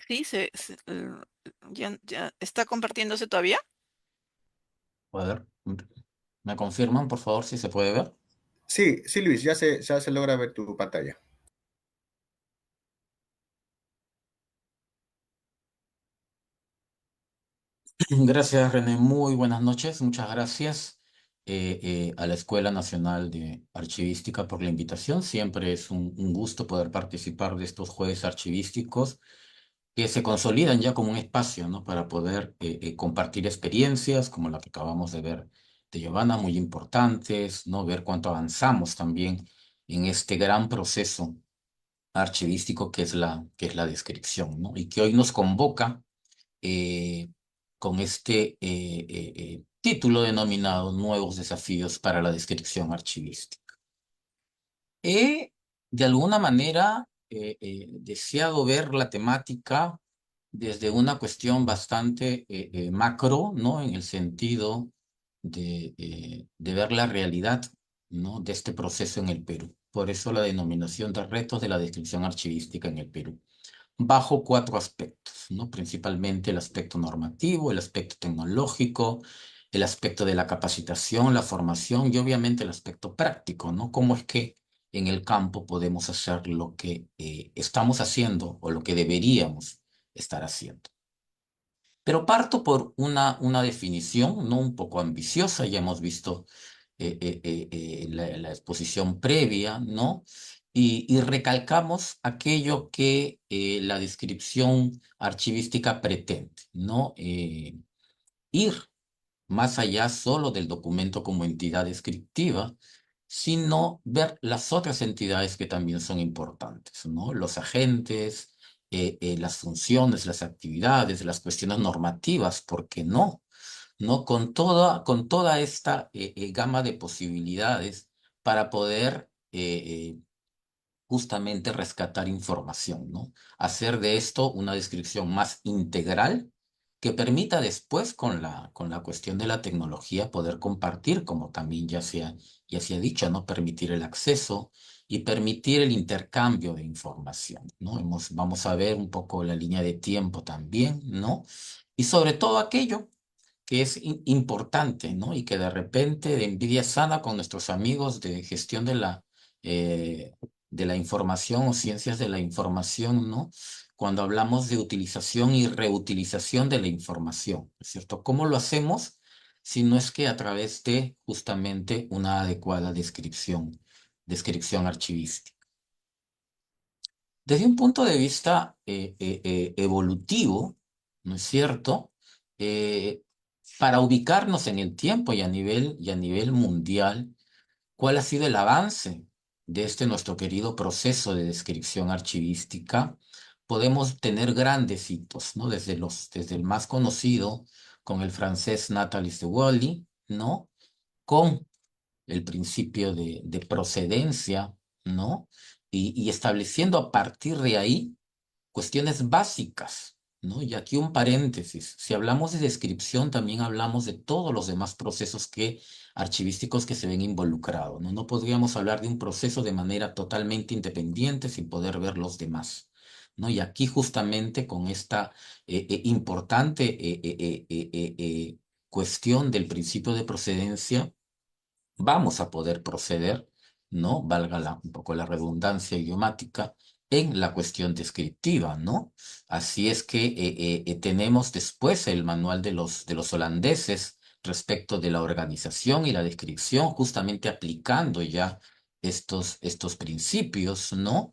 Sí, ya está compartiéndose todavía. A ver, ¿me confirman, por favor, si se puede ver? Sí, sí, Luis, ya se logra ver tu pantalla. Gracias, René. Muy buenas noches. Muchas gracias a la Escuela Nacional de Archivística por la invitación. Siempre es un gusto poder participar de estos jueves archivísticos que se consolidan ya como un espacio, ¿no? Para poder compartir experiencias como la que acabamos de ver de Giovanna, muy importantes, ¿no? Ver cuánto avanzamos también en este gran proceso archivístico que es la descripción, ¿no? Y que hoy nos convoca con este título denominado Nuevos desafíos para la descripción archivística. He, de alguna manera, deseado ver la temática desde una cuestión bastante macro, ¿no? En el sentido de ver la realidad, ¿no? De este proceso en el Perú. Por eso la denominación de retos de la descripción archivística en el Perú, bajo 4 aspectos, ¿no? Principalmente el aspecto normativo, el aspecto tecnológico, el aspecto de la capacitación, la formación y obviamente el aspecto práctico, ¿no? Cómo es que en el campo podemos hacer lo que estamos haciendo o lo que deberíamos estar haciendo. Pero parto por una definición, ¿no? Un poco ambiciosa, ya hemos visto la exposición previa, ¿no? Y recalcamos aquello que la descripción archivística pretende, ¿no? Ir más allá solo del documento como entidad descriptiva, sino ver las otras entidades que también son importantes, ¿no? Los agentes, las funciones, las actividades, las cuestiones normativas, ¿por qué no? ¿No? Con toda esta gama de posibilidades para poder justamente rescatar información, ¿no? Hacer de esto una descripción más integral que permita después con la cuestión de la tecnología poder compartir, como también ya se ha dicho, ¿no? Permitir el acceso y permitir el intercambio de información, ¿no? Vamos a ver un poco la línea de tiempo también, ¿no? Y sobre todo aquello que es importante, ¿no? Y que de repente de envidia sana con nuestros amigos de gestión de la información o ciencias de la información, ¿no? Cuando hablamos de utilización y reutilización de la información, ¿es cierto? ¿Cómo lo hacemos? Si no es que a través de justamente una adecuada descripción archivística. Desde un punto de vista evolutivo, ¿no es cierto? Eh, para ubicarnos en el tiempo y a nivel mundial, ¿cuál ha sido el avance de este nuestro querido proceso de descripción archivística? Podemos tener grandes hitos, ¿no? Desde el más conocido, con el francés Nathalie Sewolly, ¿no? Con el principio de procedencia, ¿no? Y estableciendo a partir de ahí cuestiones básicas, ¿no? Y aquí un paréntesis. Si hablamos de descripción, también hablamos de todos los demás procesos archivísticos que se ven involucrados, ¿no? No podríamos hablar de un proceso de manera totalmente independiente sin poder ver los demás, ¿no? Y aquí justamente con esta importante cuestión del principio de procedencia, vamos a poder proceder, ¿no? Valga un poco la redundancia idiomática, en la cuestión descriptiva, ¿no? Así es que tenemos después el manual de los holandeses respecto de la organización y la descripción, justamente aplicando ya estos principios, ¿no?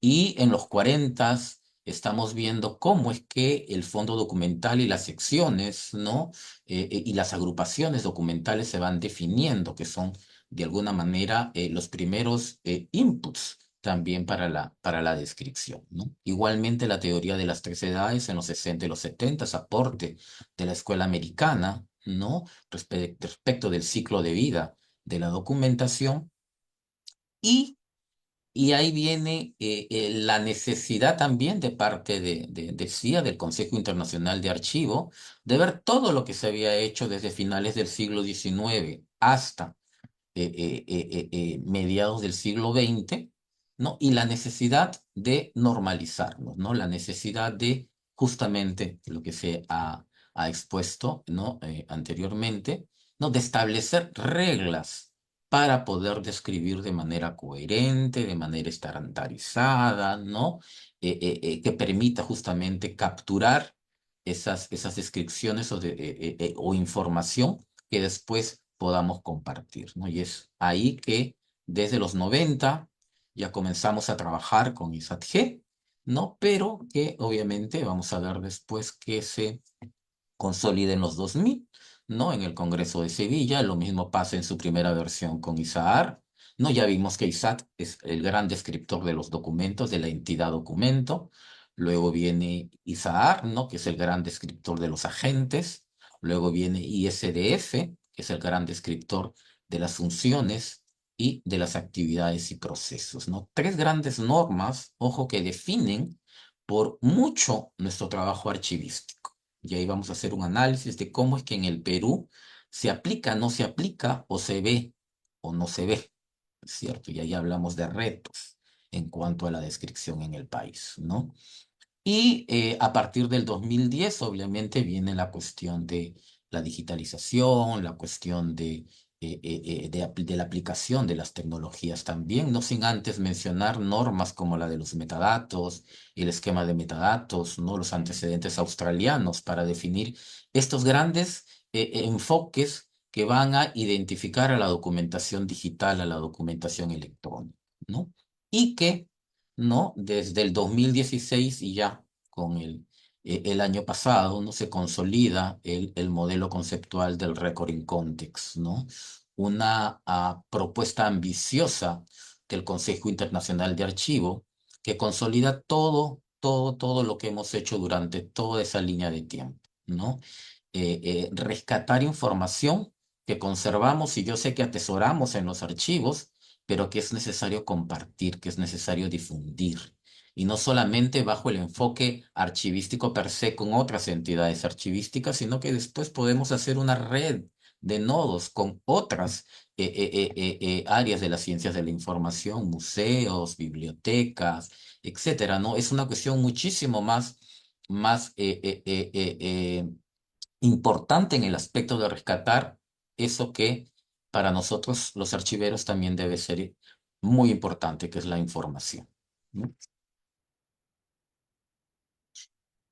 Y en los 40 estamos viendo cómo es que el fondo documental y las secciones, ¿no? Y las agrupaciones documentales se van definiendo, que son de alguna manera los primeros inputs también para la descripción, ¿no? Igualmente la teoría de las 3 edades en los 60 y los 70, aporte de la escuela americana, ¿no? Respecto del ciclo de vida de la documentación. Y ahí viene la necesidad también de parte de CIA, del Consejo Internacional de Archivo, de ver todo lo que se había hecho desde finales del siglo XIX hasta mediados del siglo XX, ¿no? Y la necesidad de normalizarlo, ¿no? La necesidad de justamente lo que ha expuesto, ¿no? Anteriormente, ¿no? De establecer reglas para poder describir de manera coherente, de manera estandarizada, ¿no? Que permita justamente capturar esas descripciones o información que después podamos compartir, ¿no? Y es ahí que desde los 90 ya comenzamos a trabajar con ISAT-G, ¿no? Pero que obviamente vamos a ver después que se consolida en los 2000, ¿no? En el Congreso de Sevilla, lo mismo pasa en su primera versión con ISAAR, ¿no? Ya vimos que ISAT es el gran descriptor de los documentos, de la entidad documento, luego viene ISAAR, ¿no? Que es el gran descriptor de los agentes, luego viene ISDF, que es el gran descriptor de las funciones y de las actividades y procesos, ¿no? Tres grandes normas, ojo, que definen por mucho nuestro trabajo archivístico. Y ahí vamos a hacer un análisis de cómo es que en el Perú se aplica, no se aplica, o se ve o no se ve, ¿cierto? Y ahí hablamos de retos en cuanto a la descripción en el país, ¿no? Y a partir del 2010, obviamente, viene la cuestión de la digitalización, la cuestión de la aplicación de las tecnologías también, no sin antes mencionar normas como la de los metadatos, el esquema de metadatos, ¿no? Los antecedentes australianos para definir estos grandes enfoques que van a identificar a la documentación digital, a la documentación electrónica, ¿no? Y que ¿no? Desde el 2016 y ya con el año pasado, ¿no? Se consolida el modelo conceptual del Record in Context, ¿no? Una propuesta ambiciosa del Consejo Internacional de Archivo que consolida todo lo que hemos hecho durante toda esa línea de tiempo, ¿no? Rescatar información que conservamos y yo sé que atesoramos en los archivos, pero que es necesario compartir, que es necesario difundir. Y no solamente bajo el enfoque archivístico per se con otras entidades archivísticas, sino que después podemos hacer una red de nodos con otras áreas de las ciencias de la información, museos, bibliotecas, etcétera, ¿no? Es una cuestión muchísimo más importante en el aspecto de rescatar eso que para nosotros los archiveros también debe ser muy importante, que es la información, ¿no?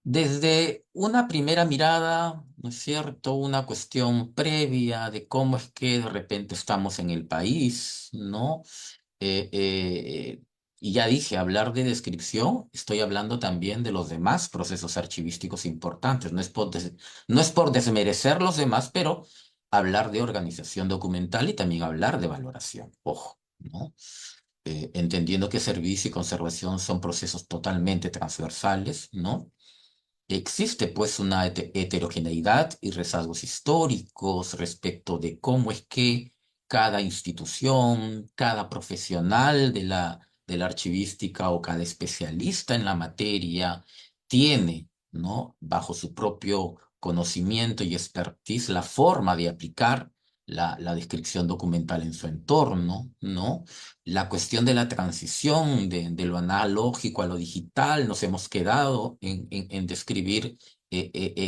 Desde una primera mirada, ¿no es cierto? Una cuestión previa de cómo es que de repente estamos en el país, ¿no? Eh, eh, y ya dije, hablar de descripción, estoy hablando también de los demás procesos archivísticos importantes. No es por desmerecer los demás, pero hablar de organización documental y también hablar de valoración, ojo, ¿no? Entendiendo que servicio y conservación son procesos totalmente transversales, ¿no? Existe pues una heterogeneidad y rezagos históricos respecto de cómo es que cada institución, cada profesional de la archivística o cada especialista en la materia tiene, ¿no? Bajo su propio conocimiento y expertise la forma de aplicar la descripción documental en su entorno, ¿no? La cuestión de la transición de lo analógico a lo digital, nos hemos quedado en describir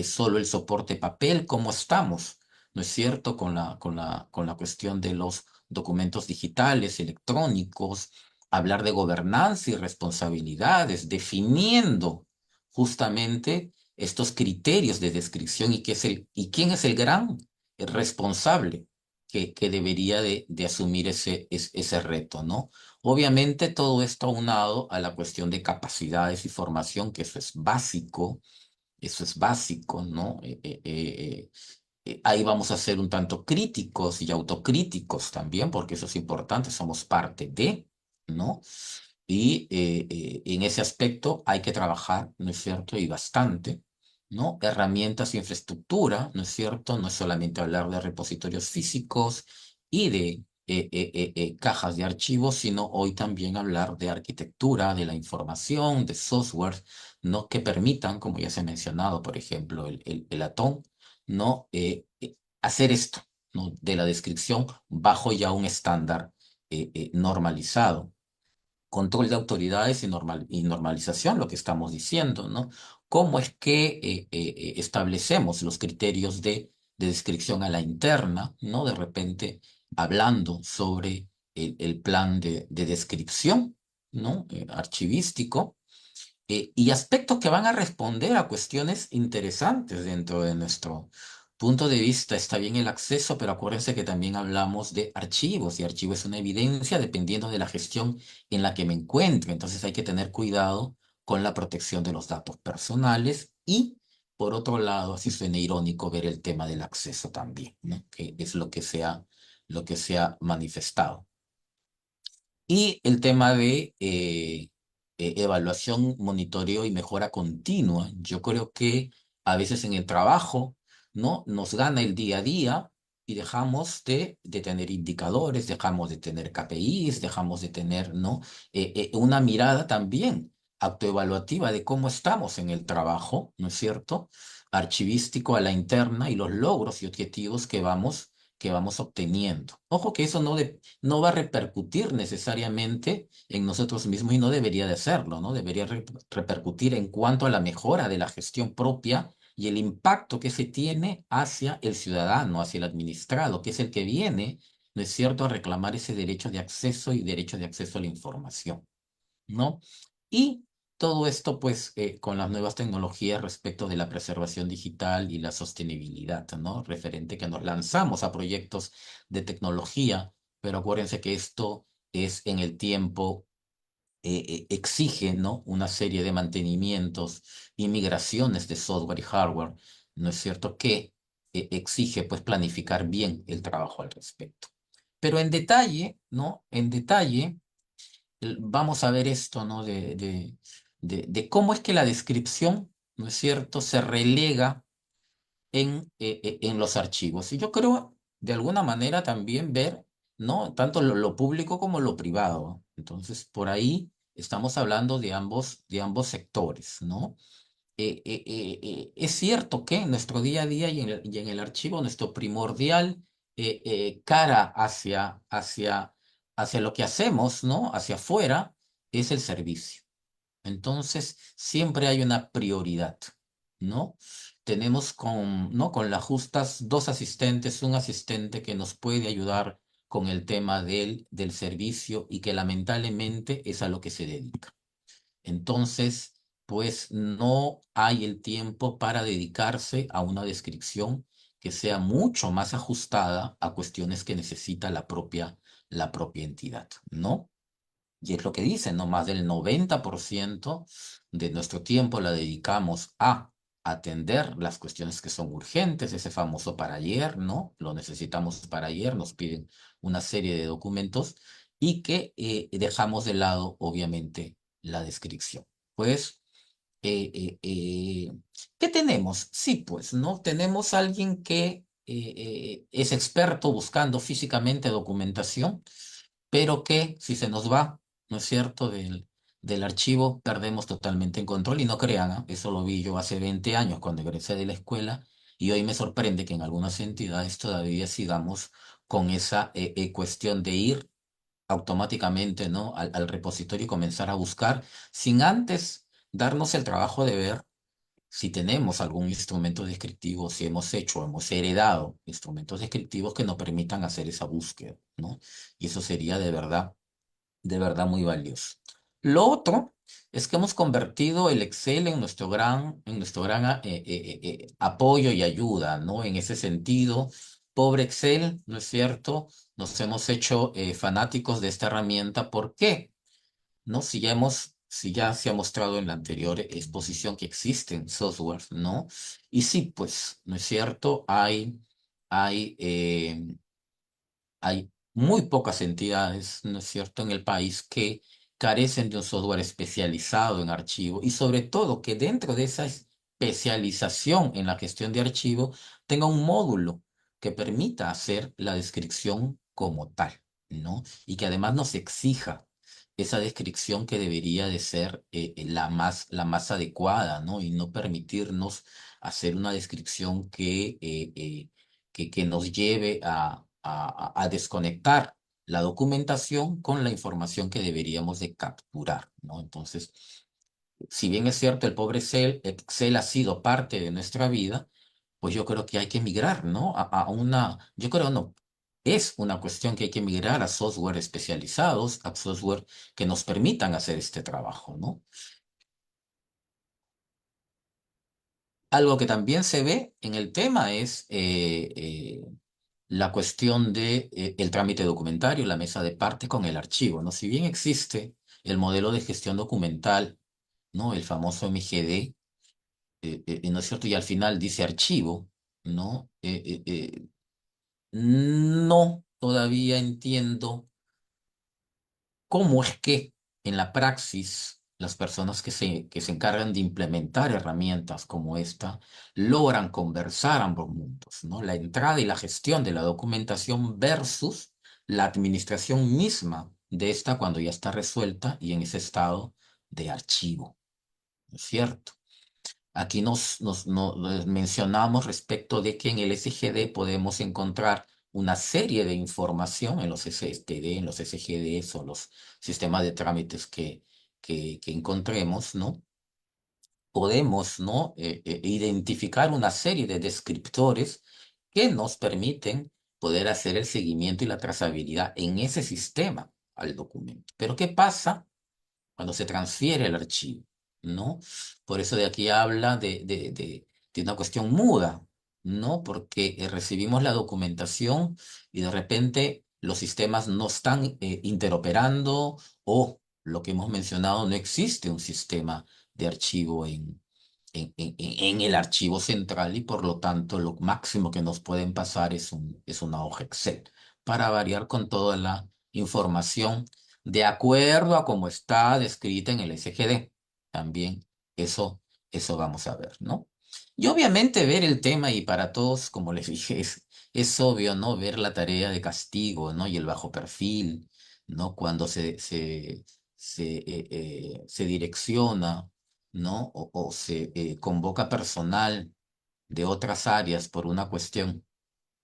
solo el soporte papel, cómo estamos, ¿no es cierto? Con la cuestión de los documentos digitales, electrónicos, hablar de gobernanza y responsabilidades, definiendo justamente estos criterios de descripción y quién es el gran responsable que debería de asumir ese reto, ¿no? Obviamente todo esto aunado a la cuestión de capacidades y formación, que eso es básico, ¿no? Ahí vamos a ser un tanto críticos y autocríticos también, porque eso es importante, somos parte de, ¿no? Y en ese aspecto hay que trabajar, ¿no es cierto? Y bastante, ¿no? Herramientas y infraestructura, ¿no es cierto? No es solamente hablar de repositorios físicos y de cajas de archivos, sino hoy también hablar de arquitectura, de la información, de software, ¿no? Que permitan, como ya se ha mencionado, por ejemplo, el Atón, ¿no? Hacer esto, ¿no? De la descripción bajo ya un estándar normalizado. Control de autoridades y normalización, lo que estamos diciendo, ¿no? ¿Cómo es que establecemos los criterios de descripción a la interna, ¿no? De repente, hablando sobre el plan de descripción, ¿no? Archivístico, y aspectos que van a responder a cuestiones interesantes dentro de nuestro punto de vista. Está bien el acceso, pero acuérdense que también hablamos de archivos y archivo es una evidencia dependiendo de la gestión en la que me encuentre. Entonces hay que tener cuidado con la protección de los datos personales y, por otro lado, así suena irónico ver el tema del acceso también, ¿no? Que es lo que se ha manifestado. Y el tema evaluación, monitoreo y mejora continua. Yo creo que a veces en el trabajo, ¿no? Nos gana el día a día y dejamos de tener indicadores, dejamos de tener KPIs, dejamos de tener, ¿no? Una mirada también autoevaluativa de cómo estamos en el trabajo, ¿no es cierto? Archivístico a la interna y los logros y objetivos que vamos obteniendo. Ojo que eso no va a repercutir necesariamente en nosotros mismos y no debería de hacerlo, ¿no? Debería repercutir en cuanto a la mejora de la gestión propia y el impacto que se tiene hacia el ciudadano, hacia el administrado, que es el que viene, ¿no es cierto?, a reclamar ese derecho de acceso y derecho de acceso a la información, ¿no? Y todo esto, pues, con las nuevas tecnologías respecto de la preservación digital y la sostenibilidad, ¿no? Referente que nos lanzamos a proyectos de tecnología, pero acuérdense que esto es en el tiempo, exige, ¿no? Una serie de mantenimientos y migraciones de software y hardware, ¿no es cierto? Que exige, pues, planificar bien el trabajo al respecto. Pero en detalle, ¿no? En detalle vamos a ver esto, ¿no? De cómo es que la descripción, ¿no es cierto?, se relega en los archivos. Y yo creo, de alguna manera, también ver, ¿no? Tanto lo público como lo privado. Entonces, por ahí estamos hablando de ambos sectores, ¿no? Es cierto que en nuestro día a día y en el archivo, nuestro primordial cara hacia lo que hacemos, ¿no? Hacia afuera, es el servicio. Entonces, siempre hay una prioridad, ¿no? Tenemos ¿no? Con las justas dos asistentes, un asistente que nos puede ayudar con el tema del servicio y que lamentablemente es a lo que se dedica. Entonces, pues no hay el tiempo para dedicarse a una descripción que sea mucho más ajustada a cuestiones que necesita la propia entidad, ¿no? Y es lo que dicen, ¿no? Más del 90% de nuestro tiempo la dedicamos a atender las cuestiones que son urgentes, ese famoso para ayer, ¿no? Lo necesitamos para ayer, nos piden una serie de documentos y que dejamos de lado, obviamente, la descripción. Pues, eh, eh, eh, ¿qué tenemos? Sí, pues, ¿no? Tenemos a alguien que es experto buscando físicamente documentación, pero que si se nos va, ¿no es cierto?, del archivo, perdemos totalmente el control y no crean, ¿ah? Eso lo vi yo hace 20 años cuando egresé de la escuela y hoy me sorprende que en algunas entidades todavía sigamos con esa cuestión de ir automáticamente, ¿no? Al repositorio y comenzar a buscar sin antes darnos el trabajo de ver si tenemos algún instrumento descriptivo, si hemos hecho o hemos heredado instrumentos descriptivos que nos permitan hacer esa búsqueda, ¿no? Y eso sería de verdad muy valioso. Lo otro es que hemos convertido el Excel en nuestro gran apoyo y ayuda, ¿no? En ese sentido, pobre Excel, ¿no es cierto? Nos hemos hecho fanáticos de esta herramienta. ¿Por qué? ¿No? Si ya se ha mostrado en la anterior exposición que existen softwares, ¿no? Y sí, pues, ¿no es cierto? Hay, hay muy pocas entidades, ¿no es cierto?, en el país que carecen de un software especializado en archivo y sobre todo que dentro de esa especialización en la gestión de archivo tenga un módulo que permita hacer la descripción como tal, ¿no? Y que además nos exija esa descripción que debería de ser la más adecuada, ¿no? Y no permitirnos hacer una descripción que nos lleve a desconectar la documentación con la información que deberíamos de capturar, ¿no? Entonces, si bien es cierto, el pobre Excel ha sido parte de nuestra vida, pues yo creo que hay que migrar, ¿no? Yo creo no, es una cuestión que hay que migrar a software especializados, a software que nos permitan hacer este trabajo, ¿no? Algo que también se ve en el tema es la cuestión de el trámite documentario, la mesa de parte con el archivo, ¿no? Si bien existe el modelo de gestión documental, ¿no? El famoso MGD, ¿no es cierto? Y al final dice archivo, ¿no? No todavía entiendo cómo es que en la praxis las personas que se encargan de implementar herramientas como esta logran conversar ambos mundos, ¿no? La entrada y la gestión de la documentación versus la administración misma de esta cuando ya está resuelta y en ese estado de archivo, ¿no es cierto? Aquí mencionamos respecto de que en el SGD podemos encontrar una serie de información en los SSTD, en los SGDs o los sistemas de trámites que encontremos, ¿no? Podemos, ¿no? Identificar una serie de descriptores que nos permiten poder hacer el seguimiento y la trazabilidad en ese sistema al documento. Pero ¿qué pasa cuando se transfiere el archivo? ¿No? Por eso de aquí habla de una cuestión muda, ¿no? Porque recibimos la documentación y de repente los sistemas no están interoperando o lo que hemos mencionado, no existe un sistema de archivo en el archivo central y por lo tanto lo máximo que nos pueden pasar es una hoja Excel para variar con toda la información de acuerdo a cómo está descrita en el SGD. También eso, eso vamos a ver, ¿no? Y obviamente ver el tema, y para todos, como les dije, es obvio, ¿no? Ver la tarea de castigo, ¿no? Y el bajo perfil, ¿no? Cuando se direcciona, ¿no? O se convoca personal de otras áreas por una cuestión,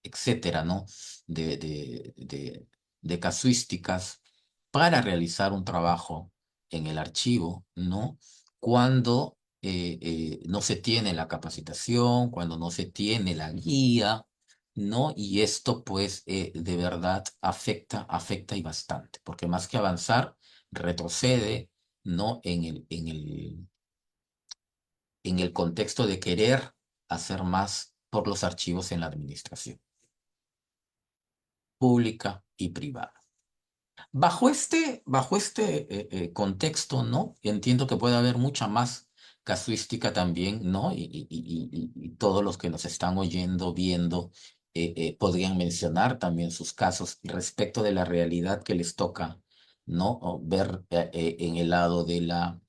etcétera, ¿no? De, de, de, de casuísticas para realizar un trabajo en el archivo, ¿no? Cuando no se tiene la capacitación, cuando no se tiene la guía, ¿no? Y esto, pues, de verdad afecta y bastante, porque más que avanzar, retrocede, ¿no? En el contexto de querer hacer más por los archivos en la administración pública y privada. Bajo este contexto, ¿no? Entiendo que puede haber mucha más casuística también, ¿no? Y todos los que nos están oyendo, viendo, podrían mencionar también sus casos respecto de la realidad que les toca, ¿no? O ver en el lado de la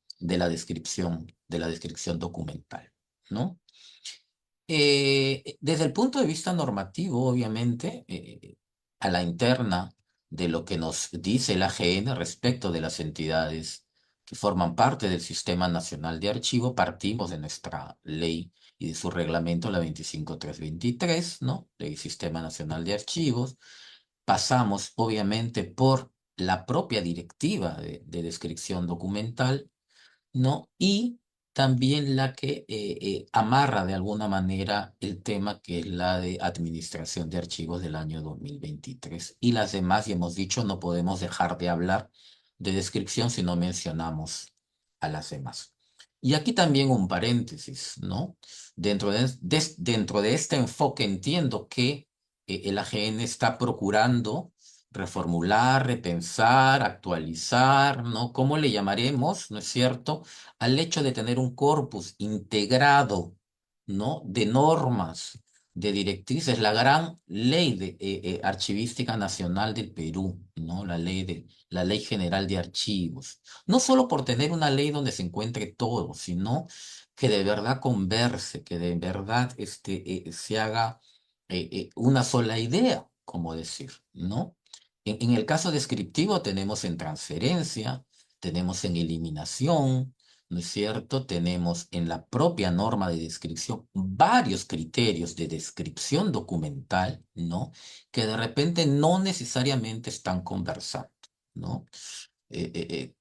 descripción documental, ¿no? Desde el punto de vista normativo, obviamente, a la interna de lo que nos dice el AGN respecto de las entidades que forman parte del Sistema Nacional de Archivo, partimos de nuestra ley y de su reglamento, la 25323, ¿no? Ley Sistema Nacional de Archivos. Pasamos, obviamente, por la propia directiva de descripción documental, ¿no? Y también la que amarra de alguna manera el tema que es la de administración de archivos del año 2023. Y las demás, y hemos dicho, no podemos dejar de hablar de descripción si no mencionamos a las demás. Y aquí también un paréntesis, ¿no? Dentro de este enfoque entiendo que el AGN está procurando reformular, repensar, actualizar, ¿no? ¿Cómo le llamaremos, no es cierto? Al hecho de tener un corpus integrado, ¿no? De normas, de directrices, la gran ley de archivística nacional del Perú, ¿no? La ley general de archivos. No solo por tener una ley donde se encuentre todo, sino que de verdad converse, que de verdad se haga una sola idea, como decir, ¿no? En el caso descriptivo tenemos en transferencia, tenemos en eliminación, ¿no es cierto? Tenemos en la propia norma de descripción varios criterios de descripción documental, ¿no? Que de repente no necesariamente están conversando, ¿no? Eh, eh, eh,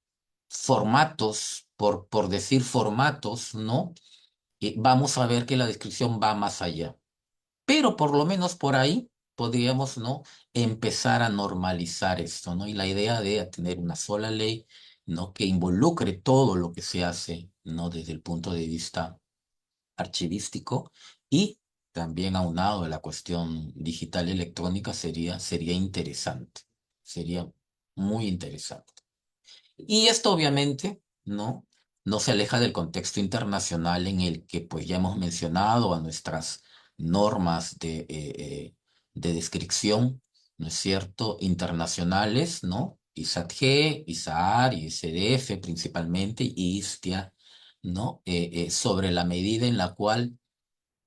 Formatos, por decir formatos, ¿no? Vamos a ver que la descripción va más allá. Pero por lo menos por ahí podríamos, ¿no? Empezar a normalizar esto, ¿no? Y la idea de tener una sola ley, ¿no? Que involucre todo lo que se hace, ¿no? Desde el punto de vista archivístico y también aunado a la cuestión digital electrónica sería interesante, sería muy interesante. Y esto obviamente, ¿no? No se aleja del contexto internacional en el que pues ya hemos mencionado a nuestras normas de descripción, ¿no es cierto? Internacionales, ¿no? ISAT-G, ISAR, ISDF principalmente, y ISTIA, ¿no? Sobre la medida en la cual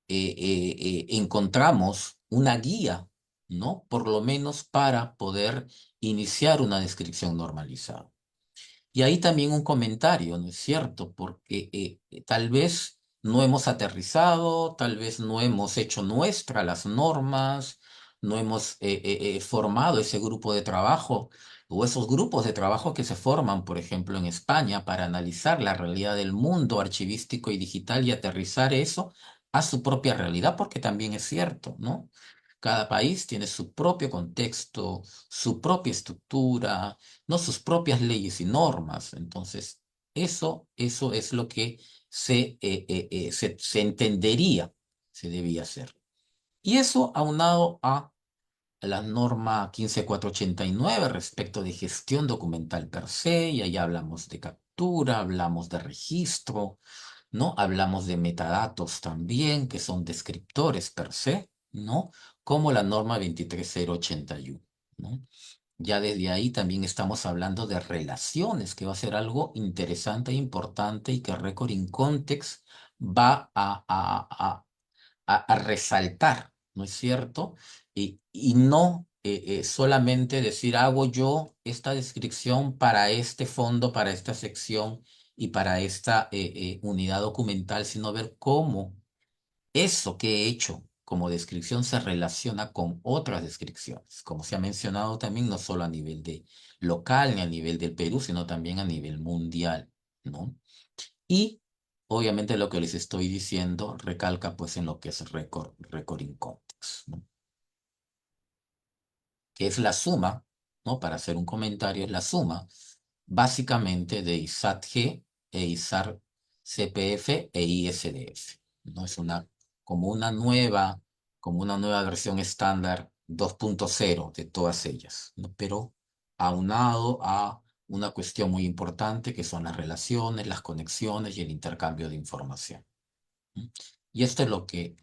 encontramos una guía, ¿no? Por lo menos para poder iniciar una descripción normalizada. Y ahí también un comentario, ¿no es cierto? Porque tal vez no hemos aterrizado, tal vez no hemos hecho nuestras las normas, no hemos formado ese grupo de trabajo o esos grupos de trabajo que se forman, por ejemplo, en España para analizar la realidad del mundo archivístico y digital y aterrizar eso a su propia realidad, porque también es cierto, ¿no? Cada país tiene su propio contexto, su propia estructura, no sus propias leyes y normas. Entonces, eso es lo que se entendería, se debía hacer. Y eso aunado a la norma 15489 respecto de gestión documental per se, y ahí hablamos de captura, hablamos de registro, ¿no? Hablamos de metadatos también, que son descriptores per se, ¿no? Como la norma 23081, ¿no? Ya desde ahí también estamos hablando de relaciones, que va a ser algo interesante e importante y que Record in Context va a resaltar, ¿no es cierto? Y no solamente decir, hago yo esta descripción para este fondo, para esta sección y para esta unidad documental, sino ver cómo eso que he hecho como descripción se relaciona con otras descripciones, como se ha mencionado también, no solo a nivel de local ni a nivel del Perú, sino también a nivel mundial, ¿no? Y obviamente lo que les estoy diciendo recalca pues en lo que es record in context, ¿no? Que es la suma, ¿no? Para hacer un comentario, es la suma básicamente de ISAT-G e ISAR-CPF e ISDF, ¿no? Es como una nueva versión estándar 2.0 de todas ellas, ¿no? Pero aunado a una cuestión muy importante que son las relaciones, las conexiones y el intercambio de información. ¿Mm? Y esto es lo que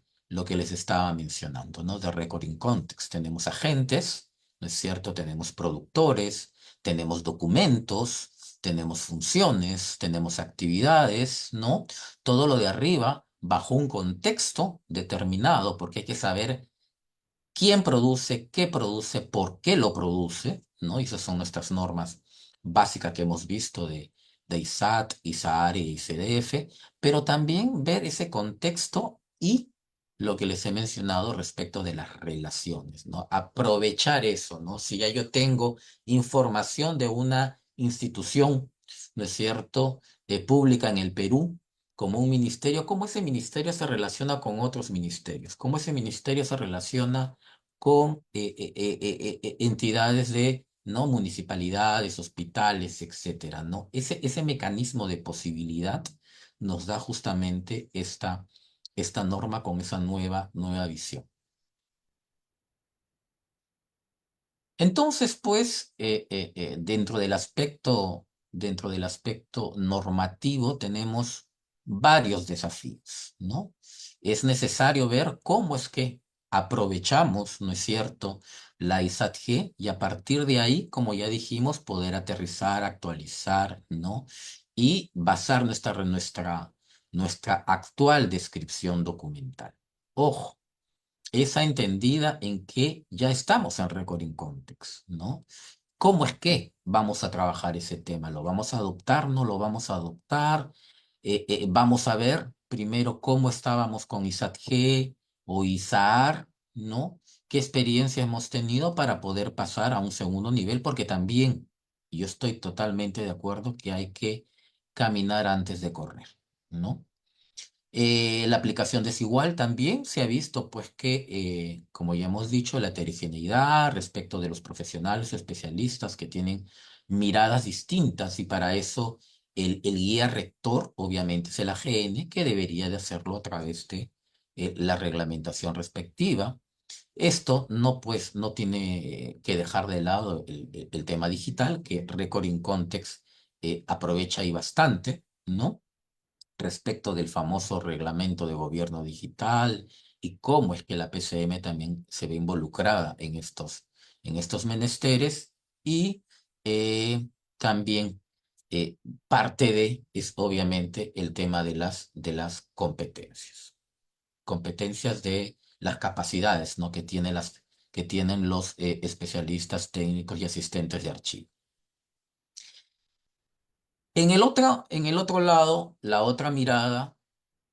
les estaba mencionando, ¿no? De Record in Context. Tenemos agentes, ¿no es cierto? Tenemos productores, tenemos documentos, tenemos funciones, tenemos actividades, ¿no? Todo lo de arriba bajo un contexto determinado, porque hay que saber quién produce, qué produce, por qué lo produce, ¿no? Y esas son nuestras normas básicas que hemos visto de ISAT, ISAR y ICDF, pero también ver ese contexto y lo que les he mencionado respecto de las relaciones, ¿no? Aprovechar eso, ¿no? Si ya yo tengo información de una institución, ¿no es cierto?, pública en el Perú, como un ministerio, cómo ese ministerio se relaciona con otros ministerios, cómo ese ministerio se relaciona con entidades de, ¿no? Municipalidades, hospitales, etcétera, ¿no? Ese mecanismo de posibilidad nos da justamente esta norma con esa nueva visión. Entonces, pues, dentro del aspecto normativo tenemos varios desafíos, ¿no? Es necesario ver cómo es que aprovechamos, ¿no es cierto?, la ISAT-G y a partir de ahí, como ya dijimos, poder aterrizar, actualizar, ¿no? Y basar nuestra actual descripción documental. Ojo, esa entendida en que ya estamos en Record in Context, ¿no? ¿Cómo es que vamos a trabajar ese tema? ¿Lo vamos a adoptar? ¿No lo vamos a adoptar? Vamos a ver primero cómo estábamos con ISAT-G o ISAR, ¿no? ¿Qué experiencia hemos tenido para poder pasar a un segundo nivel? Porque también yo estoy totalmente de acuerdo que hay que caminar antes de correr, ¿no? La aplicación desigual también se ha visto, pues que, como ya hemos dicho, la heterogeneidad respecto de los profesionales o especialistas que tienen miradas distintas y para eso el guía rector obviamente es el AGN que debería de hacerlo a través de la reglamentación respectiva. Esto no, pues, no tiene que dejar de lado el tema digital que Record in Context aprovecha ahí bastante, ¿no? Respecto del famoso reglamento de gobierno digital y cómo es que la PCM también se ve involucrada en estos menesteres y eh, también parte de es obviamente el tema de las competencias. Competencias de las capacidades, ¿no? que tienen los especialistas técnicos y asistentes de archivo. En el otro lado, la otra mirada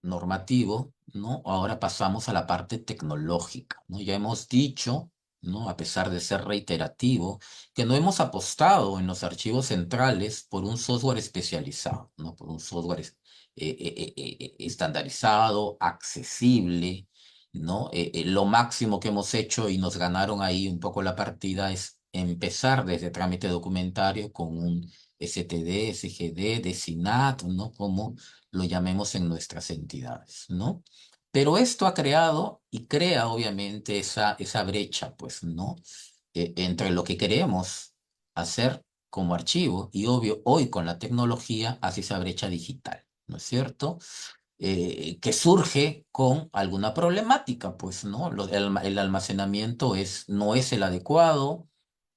normativo, ¿no? Ahora pasamos a la parte tecnológica, ¿no? Ya hemos dicho, ¿no? A pesar de ser reiterativo, que no hemos apostado en los archivos centrales por un software especializado, ¿no? Por un software estandarizado, accesible, ¿no? Lo máximo que hemos hecho y nos ganaron ahí un poco la partida es empezar desde trámite documentario con un STD, SGD, de SINAT, ¿no? Como lo llamemos en nuestras entidades, ¿no? Pero esto ha creado y crea obviamente esa brecha, pues, ¿no? Entre lo que queremos hacer como archivo y obvio hoy con la tecnología hacia esa brecha digital, ¿no es cierto? Que surge con alguna problemática, pues, ¿no? El almacenamiento no es el adecuado,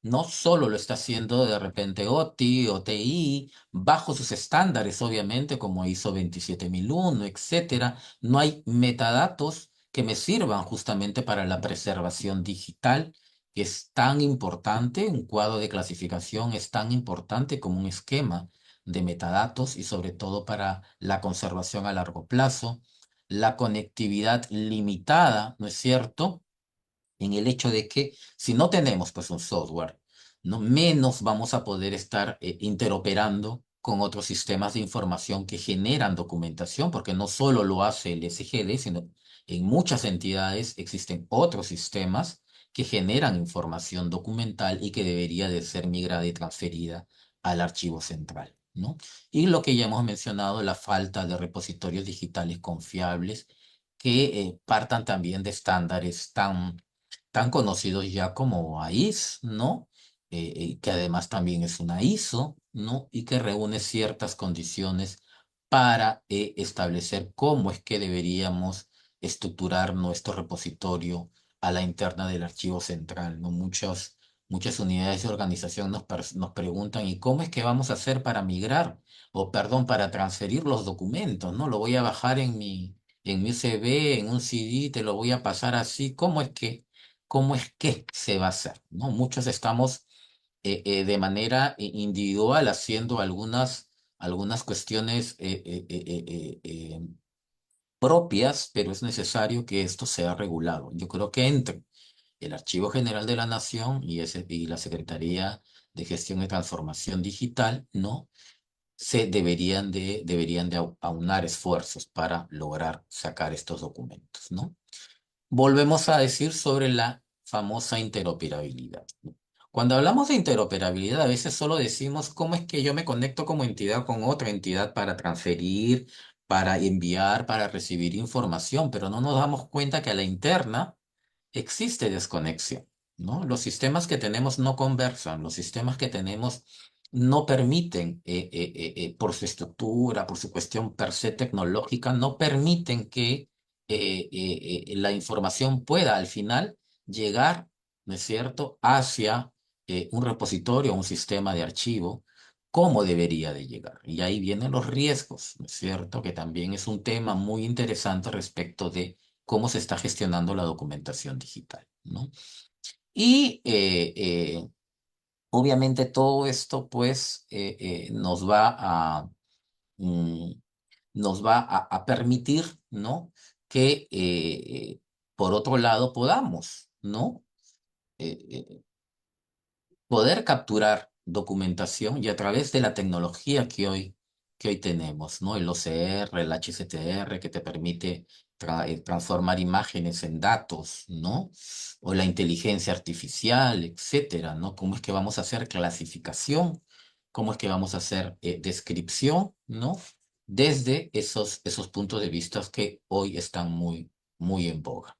no solo lo está haciendo de repente OTI o TI, bajo sus estándares, obviamente, como ISO 27001, etcétera. No hay metadatos que me sirvan justamente para la preservación digital, que es tan importante, un cuadro de clasificación es tan importante como un esquema de metadatos y sobre todo para la conservación a largo plazo, la conectividad limitada, ¿no es cierto? En el hecho de que si no tenemos pues un software, ¿no? Menos vamos a poder estar interoperando con otros sistemas de información que generan documentación, porque no solo lo hace el SGD, sino en muchas entidades existen otros sistemas que generan información documental y que debería de ser migrada y transferida al archivo central, ¿no? Y lo que ya hemos mencionado, la falta de repositorios digitales confiables que partan también de estándares tan conocidos ya como AIS, ¿no? Que además también es una ISO, ¿no? Y que reúne ciertas condiciones para establecer cómo es que deberíamos estructurar nuestro repositorio a la interna del archivo central, ¿no? Muchas unidades de organización nos preguntan, ¿y cómo es que vamos a hacer para migrar? O, perdón, para transferir los documentos, ¿no? Lo voy a bajar en mi USB, en un CD, te lo voy a pasar así. ¿Cómo es que se va a hacer? ¿No? Muchos estamos de manera individual haciendo algunas cuestiones propias, pero es necesario que esto sea regulado. Yo creo que entre el Archivo General de la Nación y la Secretaría de Gestión y Transformación Digital, ¿no? Deberían de aunar esfuerzos para lograr sacar estos documentos, ¿no? Volvemos a decir sobre la famosa interoperabilidad. Cuando hablamos de interoperabilidad, a veces solo decimos cómo es que yo me conecto como entidad con otra entidad para transferir, para enviar, para recibir información, pero no nos damos cuenta que a la interna existe desconexión, ¿no? Los sistemas que tenemos no conversan, los sistemas que tenemos no permiten, por su estructura, por su cuestión per se tecnológica, no permiten que la información pueda al final llegar, ¿no es cierto?, hacia un repositorio, un sistema de archivo, como debería de llegar. Y ahí vienen los riesgos, ¿no es cierto?, que también es un tema muy interesante respecto de cómo se está gestionando la documentación digital, ¿no? Y obviamente todo esto pues mm, nos va a permitir, ¿no? Que por otro lado podamos, ¿no? Eh, eh, Poder capturar documentación y a través de la tecnología que hoy tenemos, ¿no? El OCR, el HCTR, que te permite transformar imágenes en datos, ¿no? O la inteligencia artificial, etcétera, ¿no? ¿Cómo es que vamos a hacer clasificación? ¿Cómo es que vamos a hacer descripción, ¿no? Desde esos puntos de vista que hoy están muy, muy en boga.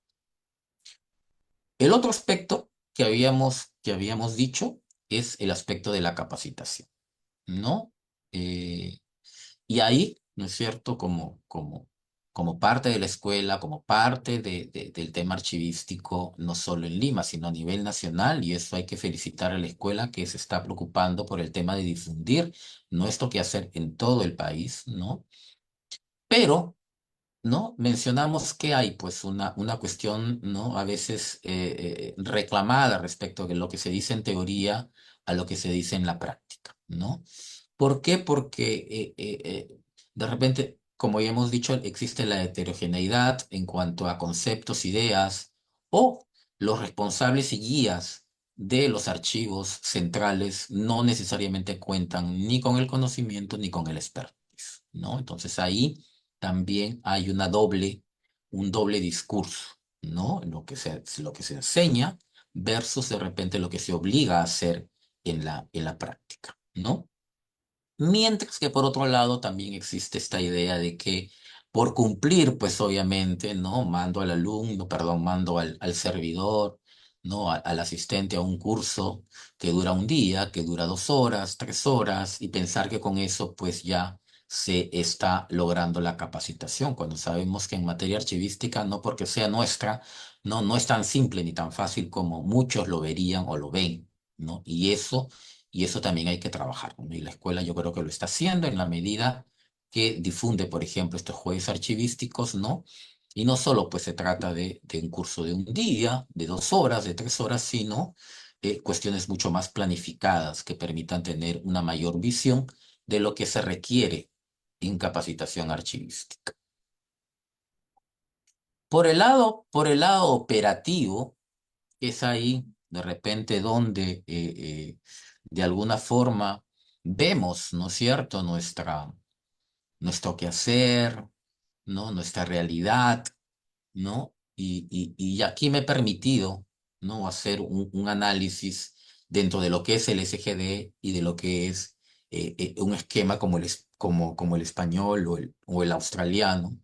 El otro aspecto que habíamos dicho es el aspecto de la capacitación, ¿no? Eh, y ahí, ¿no es cierto? Como como parte de la escuela, como parte del tema archivístico, no solo en Lima, sino a nivel nacional, y eso hay que felicitar a la escuela que se está preocupando por el tema de difundir nuestro quehacer en todo el país, ¿no? Pero, ¿no? Mencionamos que hay pues una cuestión, ¿no? A veces reclamada respecto de lo que se dice en teoría a lo que se dice en la práctica, ¿no? ¿Por qué? Porque de repente, como ya hemos dicho, existe la heterogeneidad en cuanto a conceptos, ideas, o los responsables y guías de los archivos centrales no necesariamente cuentan ni con el conocimiento ni con el expertise, ¿no? Entonces ahí también hay un doble discurso, ¿no? Lo que se enseña versus de repente lo que se obliga a hacer en la práctica, ¿no? Mientras que por otro lado también existe esta idea de que por cumplir, pues obviamente, ¿no? Mando al alumno, perdón, mando al servidor, ¿no? Al asistente a un curso que dura un día, que dura 2 horas, 3 horas, y pensar que con eso pues ya se está logrando la capacitación, cuando sabemos que en materia archivística, no porque sea nuestra, no es tan simple ni tan fácil como muchos lo verían o lo ven, ¿no? Y eso también hay que trabajar, ¿no? Y la escuela yo creo que lo está haciendo en la medida que difunde, por ejemplo, estos jueves archivísticos, ¿no? Y no solo pues se trata de un curso de un día, de 2 horas, de 3 horas, sino cuestiones mucho más planificadas que permitan tener una mayor visión de lo que se requiere en capacitación archivística. Por el lado operativo, es ahí de repente donde de alguna forma vemos, ¿no es cierto?, nuestro quehacer, ¿no? Nuestra realidad, ¿no? Y aquí me he permitido, ¿no? Hacer un análisis dentro de lo que es el SGD y de lo que es un esquema como el español o el australiano,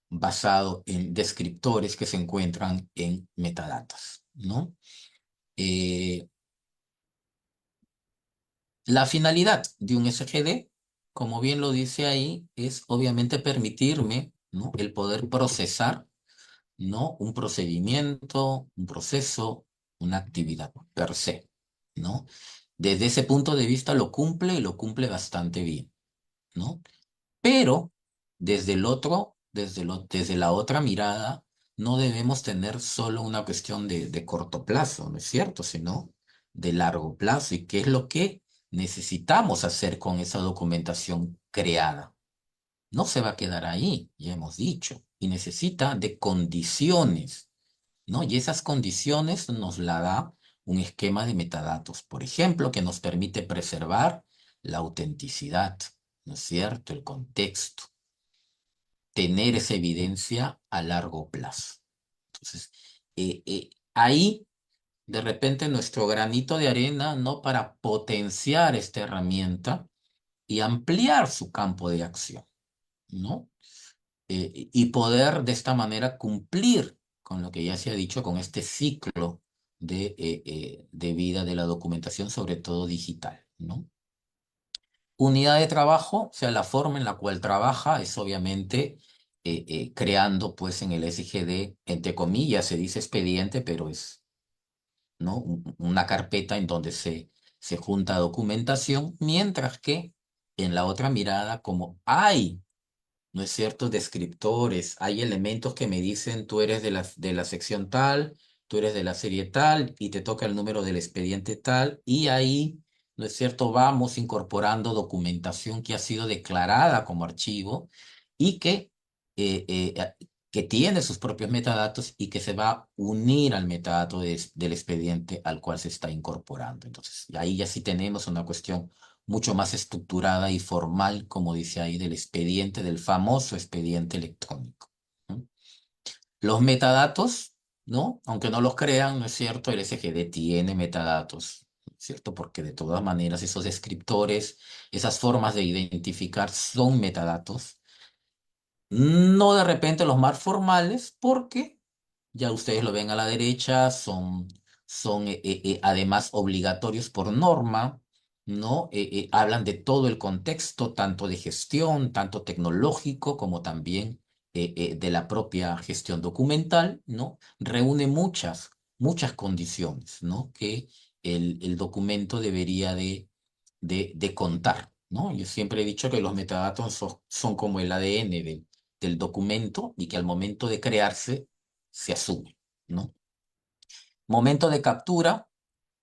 basado en descriptores que se encuentran en metadatas, ¿no? Eh, la finalidad de un SGD, como bien lo dice ahí, es obviamente permitirme, ¿no? El poder procesar, ¿no? Un procedimiento, un proceso, una actividad per se, ¿no? Desde ese punto de vista lo cumple y lo cumple bastante bien, ¿no? Pero desde la otra mirada, no debemos tener solo una cuestión de corto plazo, ¿no es cierto? Sino de largo plazo. ¿Y qué es lo que necesitamos hacer con esa documentación creada? No se va a quedar ahí, ya hemos dicho, y necesita de condiciones, ¿no? Y esas condiciones nos la da un esquema de metadatos, por ejemplo, que nos permite preservar la autenticidad, ¿no es cierto? El contexto, tener esa evidencia a largo plazo. Entonces, ahí, de repente, nuestro granito de arena, ¿no? Para potenciar esta herramienta y ampliar su campo de acción, ¿no? Y poder de esta manera cumplir con lo que ya se ha dicho, con este ciclo de vida de la documentación, sobre todo digital, ¿no? Unidad de trabajo, o sea, la forma en la cual trabaja es obviamente creando, pues, en el SGD, entre comillas, se dice expediente, pero es, ¿no? Una carpeta en donde se junta documentación, mientras que en la otra mirada, como hay, ¿no es cierto?, descriptores, hay elementos que me dicen tú eres de la sección tal, tú eres de la serie tal y te toca el número del expediente tal, y ahí, ¿no es cierto?, vamos incorporando documentación que ha sido declarada como archivo y que tiene sus propios metadatos y que se va a unir al metadato del expediente al cual se está incorporando. Entonces, ahí ya sí tenemos una cuestión mucho más estructurada y formal, como dice ahí, del expediente, del famoso expediente electrónico, ¿no? Los metadatos, ¿no? Aunque no los crean, ¿no es cierto? El SGD tiene metadatos, ¿no es cierto? Porque de todas maneras esos descriptores, esas formas de identificar son metadatos. No de repente los más formales, porque ya ustedes lo ven a la derecha, son además obligatorios por norma, ¿no? Hablan de todo el contexto, tanto de gestión, tanto tecnológico como también de la propia gestión documental, ¿no? Reúne muchas condiciones, ¿no? Que el documento debería de contar, ¿no? Yo siempre he dicho que los metadatos son como el ADN del documento y que al momento de crearse se asume, ¿no? Momento de captura,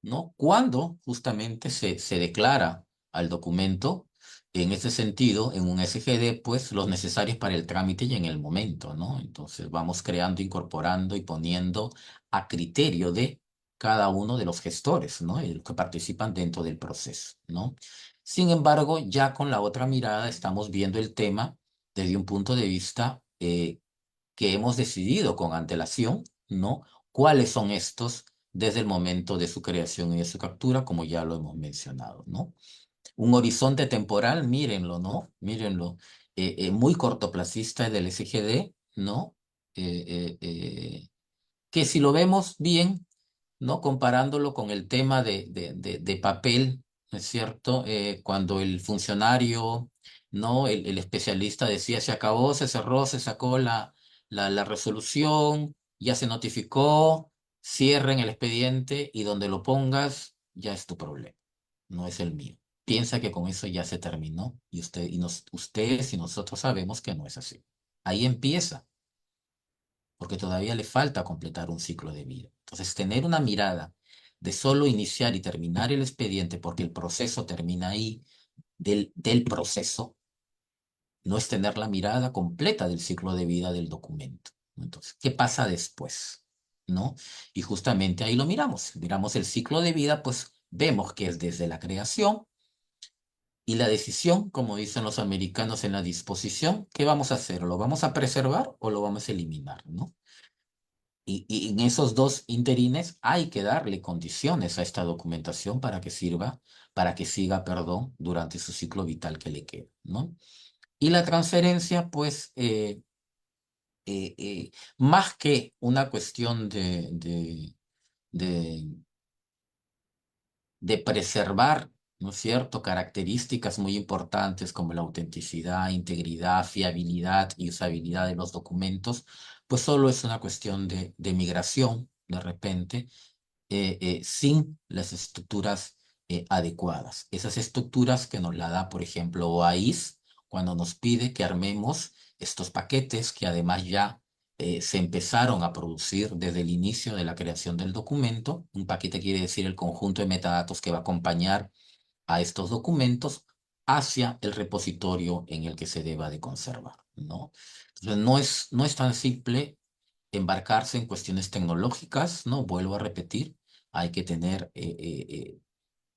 ¿no? Cuando justamente se declara al documento, en ese sentido, en un SGD, pues los necesarios para el trámite y en el momento, ¿no? Entonces vamos creando, incorporando y poniendo a criterio de cada uno de los gestores, ¿no? Y los que participan dentro del proceso, ¿no? Sin embargo, ya con la otra mirada estamos viendo el tema desde un punto de vista que hemos decidido con antelación, ¿no? ¿Cuáles son estos desde el momento de su creación y de su captura, como ya lo hemos mencionado, ¿no? Un horizonte temporal, mírenlo, ¿no? Mírenlo, muy cortoplacista del SGD, ¿no? Que si lo vemos bien, ¿no? Comparándolo con el tema de papel, ¿no es cierto? Cuando el funcionario, ¿no? El especialista decía, se acabó, se cerró, se sacó la resolución, ya se notificó, cierren el expediente y donde lo pongas, ya es tu problema, no es el mío. Piensa que con eso ya se terminó y ustedes y nosotros sabemos que no es así. Ahí empieza porque todavía le falta completar un ciclo de vida. Entonces, tener una mirada de solo iniciar y terminar el expediente, porque el proceso termina ahí, del proceso, no es tener la mirada completa del ciclo de vida del documento, ¿no? Entonces, ¿qué pasa después? ¿No? Y justamente ahí lo miramos. Miramos el ciclo de vida, pues vemos que es desde la creación y la decisión, como dicen los americanos en la disposición, ¿qué vamos a hacer? ¿Lo vamos a preservar o lo vamos a eliminar? ¿No? Y en esos dos interines hay que darle condiciones a esta documentación para que sirva, para que siga, perdón, durante su ciclo vital que le queda, ¿no? Y la transferencia, pues, más que una cuestión de, de preservar, ¿no es cierto?, características muy importantes como la autenticidad, integridad, fiabilidad y usabilidad de los documentos, pues solo es una cuestión de migración, de repente, sin las estructuras adecuadas. Esas estructuras que nos la da, por ejemplo, OAIS, cuando nos pide que armemos estos paquetes que además ya se empezaron a producir desde el inicio de la creación del documento. Un paquete quiere decir el conjunto de metadatos que va a acompañar a estos documentos hacia el repositorio en el que se deba de conservar, ¿no? Entonces, no es tan simple embarcarse en cuestiones tecnológicas, ¿no? Vuelvo a repetir, hay que tener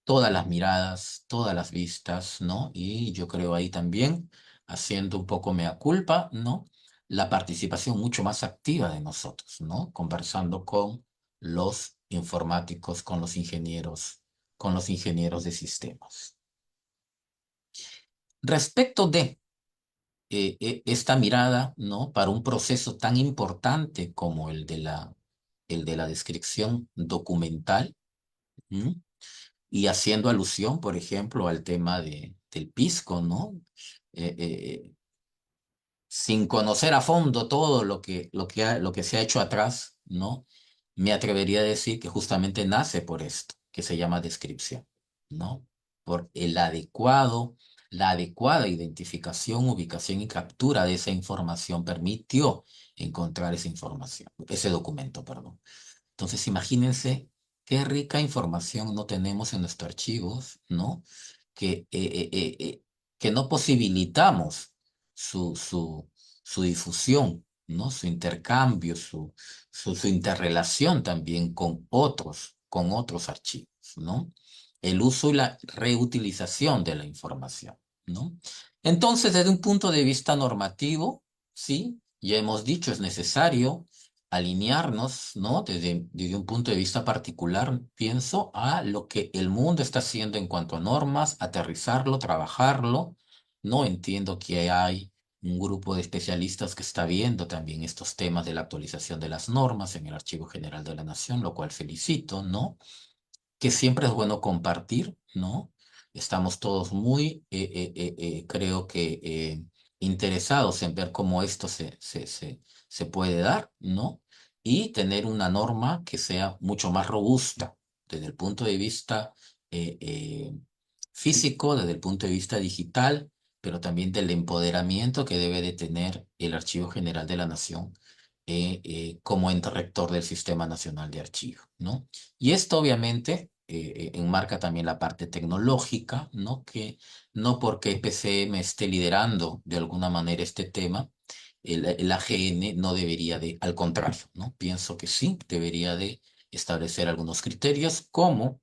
todas las miradas, todas las vistas, ¿no? Y yo creo ahí también, haciendo un poco mea culpa, ¿no? La participación mucho más activa de nosotros, ¿no? Conversando con los informáticos, con los ingenieros de sistemas. Respecto de esta mirada, ¿no? Para un proceso tan importante como el de la descripción documental, ¿m? Y haciendo alusión, por ejemplo, al tema del pisco, ¿no? Eh, eh, Sin conocer a fondo todo lo que se ha hecho atrás, ¿no? Me atrevería a decir que justamente nace por esto, que se llama descripción, ¿no? Por la adecuada identificación, ubicación y captura de esa información permitió encontrar esa información, ese documento, perdón. Entonces, imagínense qué rica información no tenemos en nuestros archivos, ¿no? Que, que no posibilitamos su difusión, ¿no? Su intercambio, su interrelación también con otros archivos, ¿no? El uso y la reutilización de la información, ¿no? Entonces, desde un punto de vista normativo, sí, ya hemos dicho, es necesario alinearnos, ¿no? Desde un punto de vista particular, pienso, a lo que el mundo está haciendo en cuanto a normas, aterrizarlo, trabajarlo. No entiendo que hay un grupo de especialistas que está viendo también estos temas de la actualización de las normas en el Archivo General de la Nación, lo cual felicito, ¿no? Que siempre es bueno compartir, ¿no? Estamos todos muy, creo que interesados en ver cómo esto se puede dar, ¿no? Y tener una norma que sea mucho más robusta desde el punto de vista físico, desde el punto de vista digital, pero también del empoderamiento que debe de tener el Archivo General de la Nación como ente rector del Sistema Nacional de Archivos, ¿no? Y esto obviamente enmarca también la parte tecnológica, ¿no? Que no porque PCM esté liderando de alguna manera este tema, el AGN no debería de, al contrario, ¿no? Pienso que sí, debería de establecer algunos criterios como,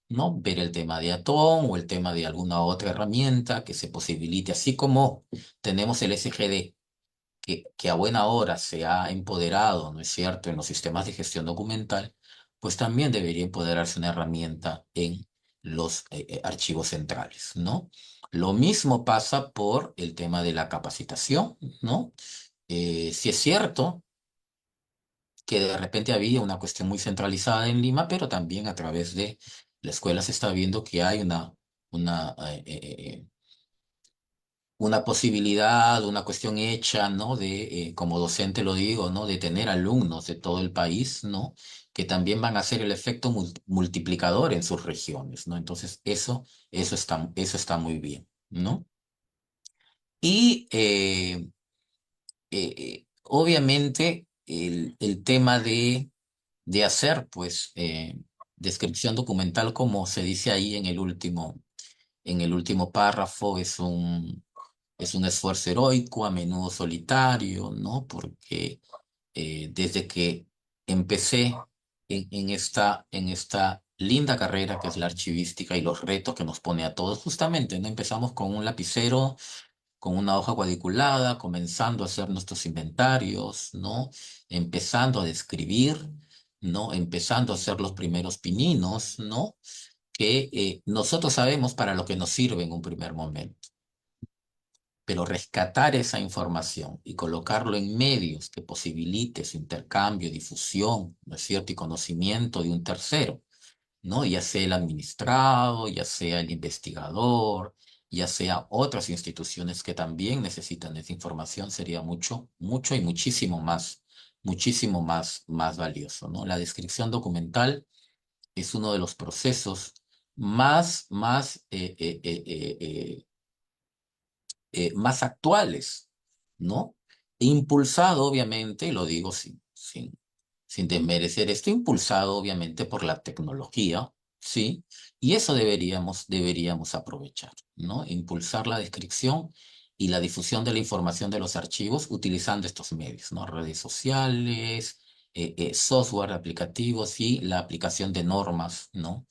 ¿no? Ver el tema de Atón o el tema de alguna otra herramienta que se posibilite, así como tenemos el SGD, que a buena hora se ha empoderado, ¿no es cierto?, en los sistemas de gestión documental, pues también debería empoderarse una herramienta en los archivos centrales, ¿no? Lo mismo pasa por el tema de la capacitación, ¿no? Sí es cierto que de repente había una cuestión muy centralizada en Lima, pero también a través de la escuela se está viendo que hay una una posibilidad, una cuestión hecha, ¿no? De, como docente lo digo, ¿no? De tener alumnos de todo el país, ¿no? Que también van a hacer el efecto multiplicador en sus regiones, ¿no? Entonces, eso está muy bien, ¿no? Y obviamente el tema de hacer, pues, descripción documental, como se dice ahí en el último párrafo, es un esfuerzo heroico, a menudo solitario, ¿no? Porque desde que empecé en esta linda carrera que es la archivística y los retos que nos pone a todos, justamente, ¿no? Empezamos con un lapicero, con una hoja cuadriculada, comenzando a hacer nuestros inventarios, ¿no? Empezando a describir, ¿no? Empezando a hacer los primeros pininos, ¿no? Que nosotros sabemos para lo que nos sirve en un primer momento, pero rescatar esa información y colocarlo en medios que posibilite su intercambio, difusión, ¿no es cierto? Y conocimiento de un tercero, ¿no? Ya sea el administrado, ya sea el investigador, ya sea otras instituciones que también necesitan esa información, sería mucho, mucho y muchísimo más valioso, ¿no? La descripción documental es uno de los procesos más actuales, ¿no? Impulsado, obviamente, y lo digo sin desmerecer esto, impulsado, obviamente, por la tecnología, ¿sí? Y eso deberíamos aprovechar, ¿no? Impulsar la descripción y la difusión de la información de los archivos utilizando estos medios, ¿no? Redes sociales, software, aplicativos y la aplicación de normas, ¿no?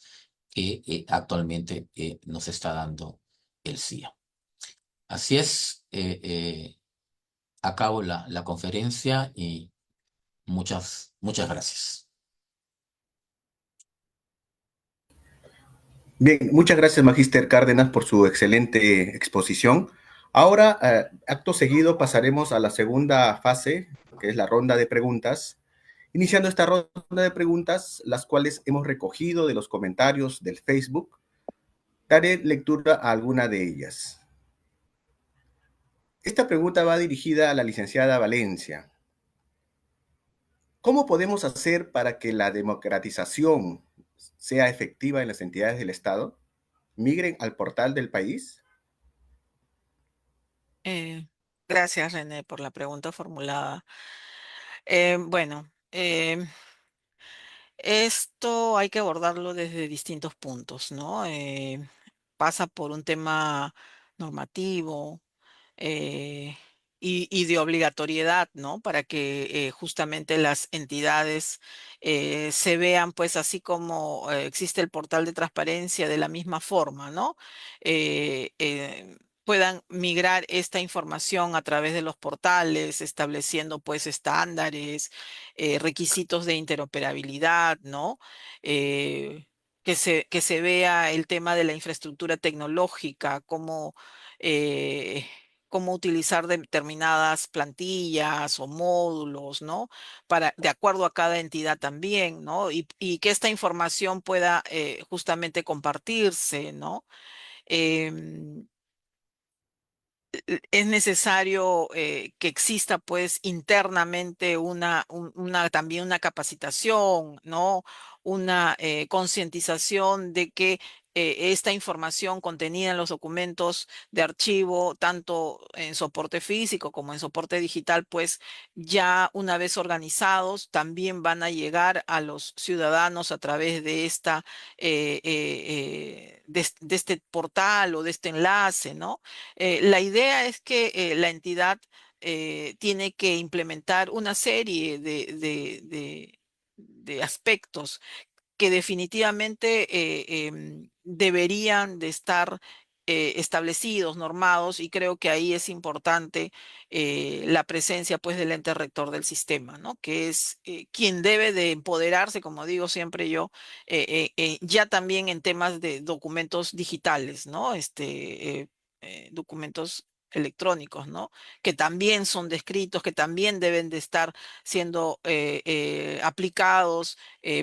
Que actualmente nos está dando el CIA. Así es, acabo la conferencia y muchas gracias. Bien, muchas gracias, Magíster Cárdenas, por su excelente exposición. Ahora, acto seguido, pasaremos a la segunda fase, que es la ronda de preguntas. Iniciando esta ronda de preguntas, las cuales hemos recogido de los comentarios del Facebook, daré lectura a alguna de ellas. Esta pregunta va dirigida a la licenciada Valencia. ¿Cómo podemos hacer para que la democratización sea efectiva en las entidades del Estado? ¿Migren al portal del país? Eh, gracias, René, por la pregunta formulada. Bueno, esto hay que abordarlo desde distintos puntos, ¿no? Pasa por un tema normativo, eh, y de obligatoriedad, ¿no? Para que justamente las entidades se vean, pues así como existe el portal de transparencia, de la misma forma, ¿no? Puedan migrar esta información a través de los portales, estableciendo pues estándares, requisitos de interoperabilidad, ¿no? Que se vea el tema de la infraestructura tecnológica, eh, cómo utilizar determinadas plantillas o módulos, ¿no? De acuerdo a cada entidad también, ¿no? Y que esta información pueda justamente compartirse, ¿no? Em, es necesario que exista pues internamente también una capacitación, ¿no? Una concientización de que esta información contenida en los documentos de archivo, tanto en soporte físico como en soporte digital, pues ya una vez organizados, también van a llegar a los ciudadanos a través de de este portal o de este enlace, ¿no? La idea es que la entidad tiene que implementar una serie de aspectos que definitivamente deberían de estar establecidos, normados, y creo que ahí es importante la presencia pues del ente rector del sistema, ¿no? Que es quien debe de empoderarse, como digo siempre yo, ya también en temas de documentos digitales, ¿no? Documentos electrónicos, ¿no? Que también son descritos, que también deben de estar siendo aplicados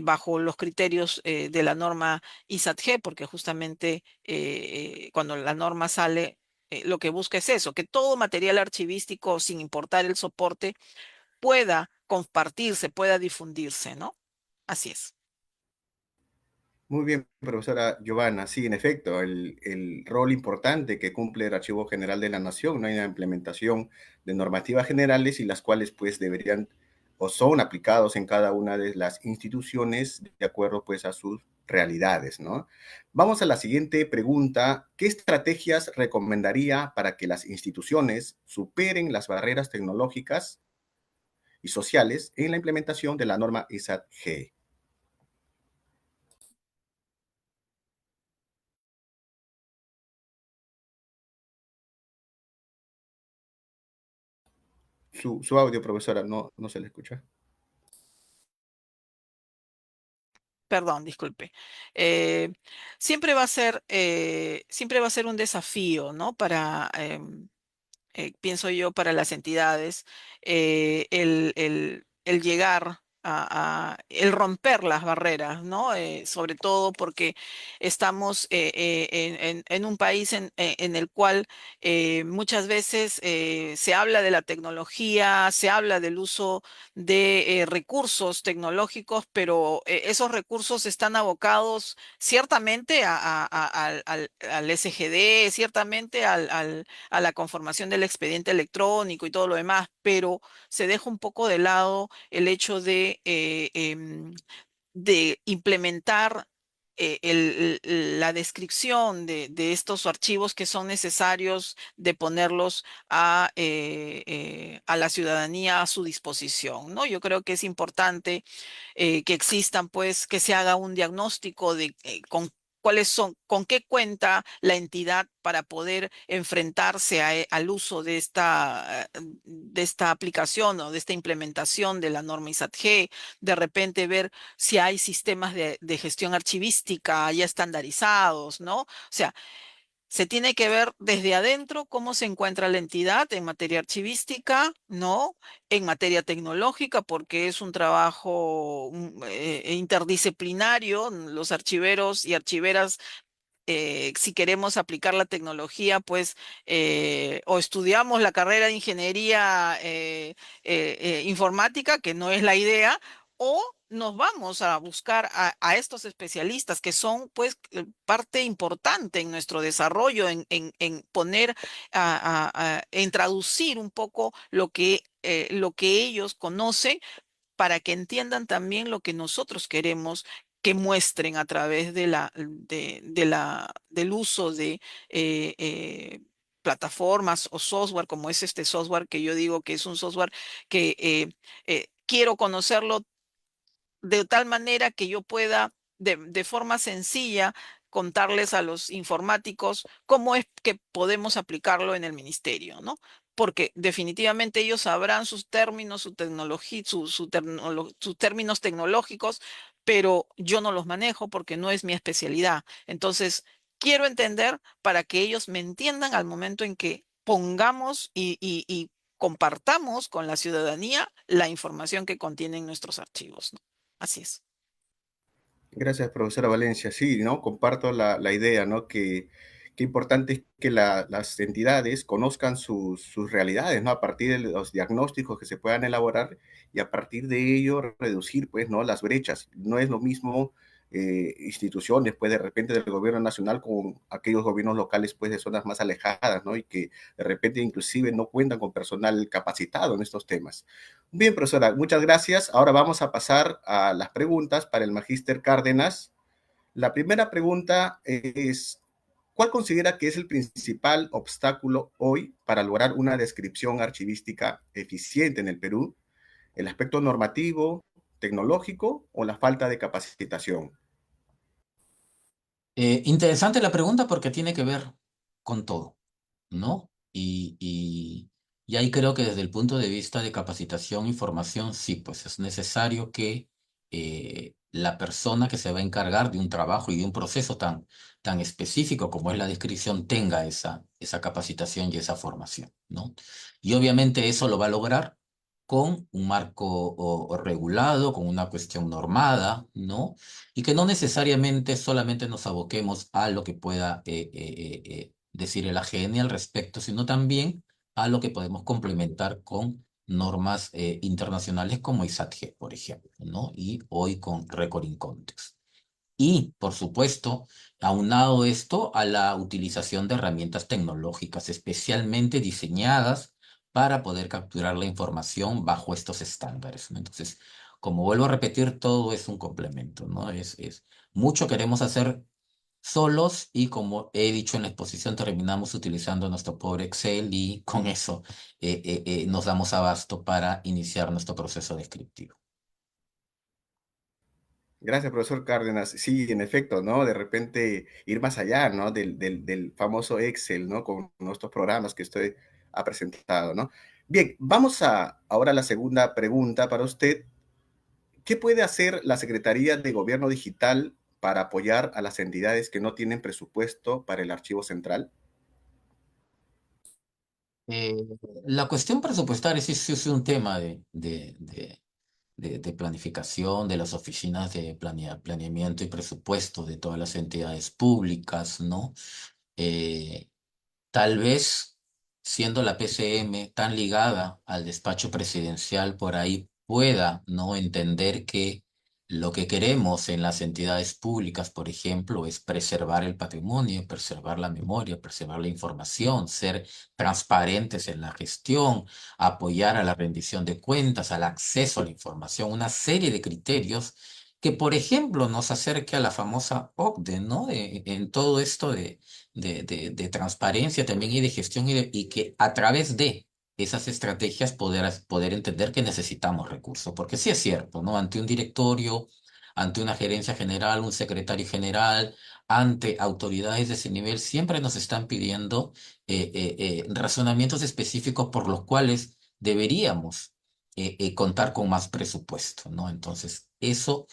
bajo los criterios de la norma ISAT-G, porque justamente cuando la norma sale, lo que busca es eso, que todo material archivístico, sin importar el soporte, pueda compartirse, pueda difundirse, ¿no? Así es. Muy bien, profesora Giovanna. Sí, en efecto, el rol importante que cumple el Archivo General de la Nación, ¿no? Hay una implementación de normativas generales y las cuales pues deberían o son aplicados en cada una de las instituciones de acuerdo pues a sus realidades, ¿no? Vamos a la siguiente pregunta. ¿Qué estrategias recomendaría para que las instituciones superen las barreras tecnológicas y sociales en la implementación de la norma ISAT-G? Su audio, profesora, no se le escucha. Perdón, disculpe. Eh, siempre va a ser un desafío, ¿no? Pienso yo, para las entidades, el llegar el romper las barreras, ¿no? Sobre todo porque estamos en un país en el cual muchas veces se habla de la tecnología, se habla del uso de recursos tecnológicos, pero esos recursos están abocados ciertamente al SGD, ciertamente a la conformación del expediente electrónico y todo lo demás, pero se deja un poco de lado el hecho de implementar la descripción de estos archivos que son necesarios de ponerlos a la ciudadanía a su disposición, ¿no? Yo creo que es importante que existan, pues, que se haga un diagnóstico de cuáles son, con qué cuenta la entidad para poder enfrentarse al uso de esta aplicación o de esta implementación de la norma ISAT-G, de repente ver si hay sistemas de gestión archivística ya estandarizados, ¿no? O sea, se tiene que ver desde adentro cómo se encuentra la entidad en materia archivística, ¿no? En materia tecnológica, porque es un trabajo interdisciplinario. Los archiveros y archiveras, si queremos aplicar la tecnología, pues o estudiamos la carrera de ingeniería informática, que no es la idea, o nos vamos a buscar a estos especialistas que son pues parte importante en nuestro desarrollo, en poner, en traducir un poco lo que ellos conocen para que entiendan también lo que nosotros queremos que muestren a través del uso de plataformas o software, como es este software que yo digo que es un software que quiero conocerlo de tal manera que yo pueda de forma sencilla contarles a los informáticos cómo es que podemos aplicarlo en el ministerio, ¿no? Porque definitivamente ellos sabrán sus términos, su tecnología, sus términos tecnológicos, pero yo no los manejo porque no es mi especialidad. Entonces, quiero entender para que ellos me entiendan al momento en que pongamos y compartamos con la ciudadanía la información que contienen nuestros archivos, ¿no? Así es. Gracias, profesora Valencia. Sí, ¿no? Comparto la idea, ¿no? Que qué importante es que las entidades conozcan sus realidades, ¿no? A partir de los diagnósticos que se puedan elaborar y a partir de ello reducir, pues, ¿no? Las brechas. No es lo mismo instituciones, pues, de repente del gobierno nacional con aquellos gobiernos locales, pues, de zonas más alejadas, ¿no? Y que de repente inclusive no cuentan con personal capacitado en estos temas. Bien, profesora, muchas gracias. Ahora vamos a pasar a las preguntas para el magíster Cárdenas. La primera pregunta es, ¿cuál considera que es el principal obstáculo hoy para lograr una descripción archivística eficiente en el Perú? ¿El aspecto normativo, tecnológico o la falta de capacitación? Interesante la pregunta porque tiene que ver con todo, ¿no? Y ahí creo que desde el punto de vista de capacitación y formación, sí, pues es necesario que la persona que se va a encargar de un trabajo y de un proceso tan específico como es la descripción tenga esa capacitación y esa formación, ¿no? Y obviamente eso lo va a lograr con un marco o regulado, con una cuestión normada, ¿no? Y que no necesariamente solamente nos aboquemos a lo que pueda decir el AGN al respecto, sino también a lo que podemos complementar con normas internacionales como ISAT-G, por ejemplo, ¿no? Y hoy con Record in Context. Y, por supuesto, aunado esto a la utilización de herramientas tecnológicas especialmente diseñadas para poder capturar la información bajo estos estándares, ¿no? Entonces, como vuelvo a repetir, todo es un complemento, ¿no? Mucho queremos hacer solos y como he dicho en la exposición, terminamos utilizando nuestro pobre Excel y con eso nos damos abasto para iniciar nuestro proceso descriptivo. Gracias, profesor Cárdenas. Sí, en efecto, ¿no? De repente ir más allá, ¿no? Del famoso Excel, ¿no? Con nuestros programas que usted ha presentado, ¿no? Bien, vamos ahora a la segunda pregunta para usted. ¿Qué puede hacer la Secretaría de Gobierno Digital para apoyar a las entidades que no tienen presupuesto para el archivo central? Eh, la cuestión presupuestaria sí es un tema de planificación de las oficinas de planeamiento y presupuesto de todas las entidades públicas, ¿no? Eh, Tal vez, siendo la PCM tan ligada al despacho presidencial, por ahí pueda no entender que lo que queremos en las entidades públicas, por ejemplo, es preservar el patrimonio, preservar la memoria, preservar la información, ser transparentes en la gestión, apoyar a la rendición de cuentas, al acceso a la información, una serie de criterios que, por ejemplo, nos acerque a la famosa OCDE, ¿no? En todo esto de transparencia también y de gestión y que a través de esas estrategias poder entender que necesitamos recursos, porque sí es cierto, ¿no? Ante un directorio, ante una gerencia general, un secretario general, ante autoridades de ese nivel, siempre nos están pidiendo razonamientos específicos por los cuales deberíamos contar con más presupuesto, ¿no? Entonces, eso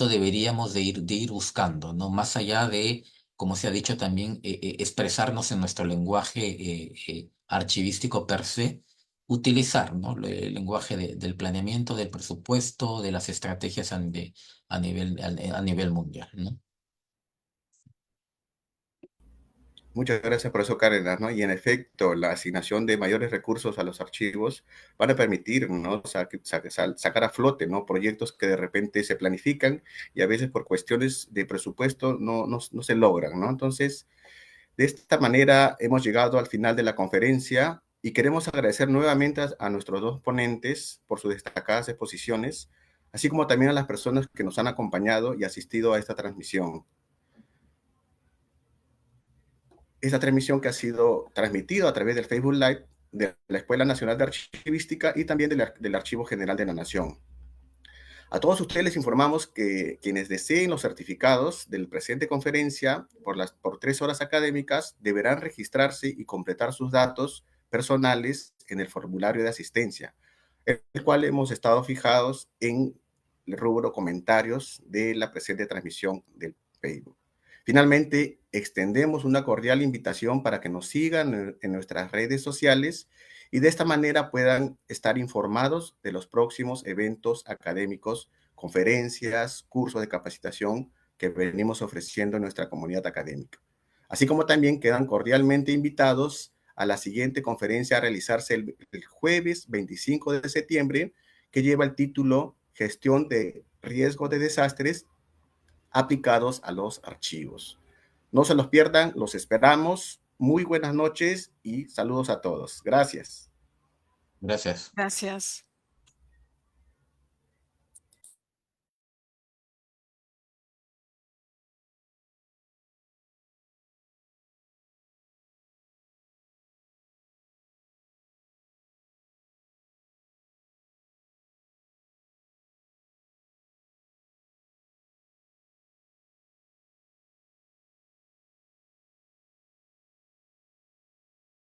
deberíamos de ir buscando, ¿no? Más allá de como se ha dicho también, expresarnos en nuestro lenguaje archivístico per se, utilizar, ¿no? El lenguaje del planeamiento, del presupuesto, de las estrategias a nivel mundial, ¿no? Muchas gracias, profesor Cárdenas, ¿no? Y en efecto, la asignación de mayores recursos a los archivos van a permitir, ¿no? Sacar a flote, ¿no? Proyectos que de repente se planifican y a veces por cuestiones de presupuesto no se logran, ¿no? Entonces, de esta manera hemos llegado al final de la conferencia y queremos agradecer nuevamente a nuestros dos ponentes por sus destacadas exposiciones, así como también a las personas que nos han acompañado y asistido a esta transmisión. Esta transmisión que ha sido transmitida a través del Facebook Live de la Escuela Nacional de Archivística y también del Archivo General de la Nación. A todos ustedes les informamos que quienes deseen los certificados del presente conferencia por 3 horas académicas deberán registrarse y completar sus datos personales en el formulario de asistencia, el cual hemos estado fijados en el rubro comentarios de la presente transmisión del Facebook. Finalmente, extendemos una cordial invitación para que nos sigan en nuestras redes sociales y de esta manera puedan estar informados de los próximos eventos académicos, conferencias, cursos de capacitación que venimos ofreciendo en nuestra comunidad académica. así como también quedan cordialmente invitados a la siguiente conferencia a realizarse el jueves 25 de septiembre, que lleva el título Gestión de Riesgo de Desastres aplicados a los archivos. No se los pierdan, los esperamos. Muy buenas noches y saludos a todos. Gracias. Gracias. Gracias.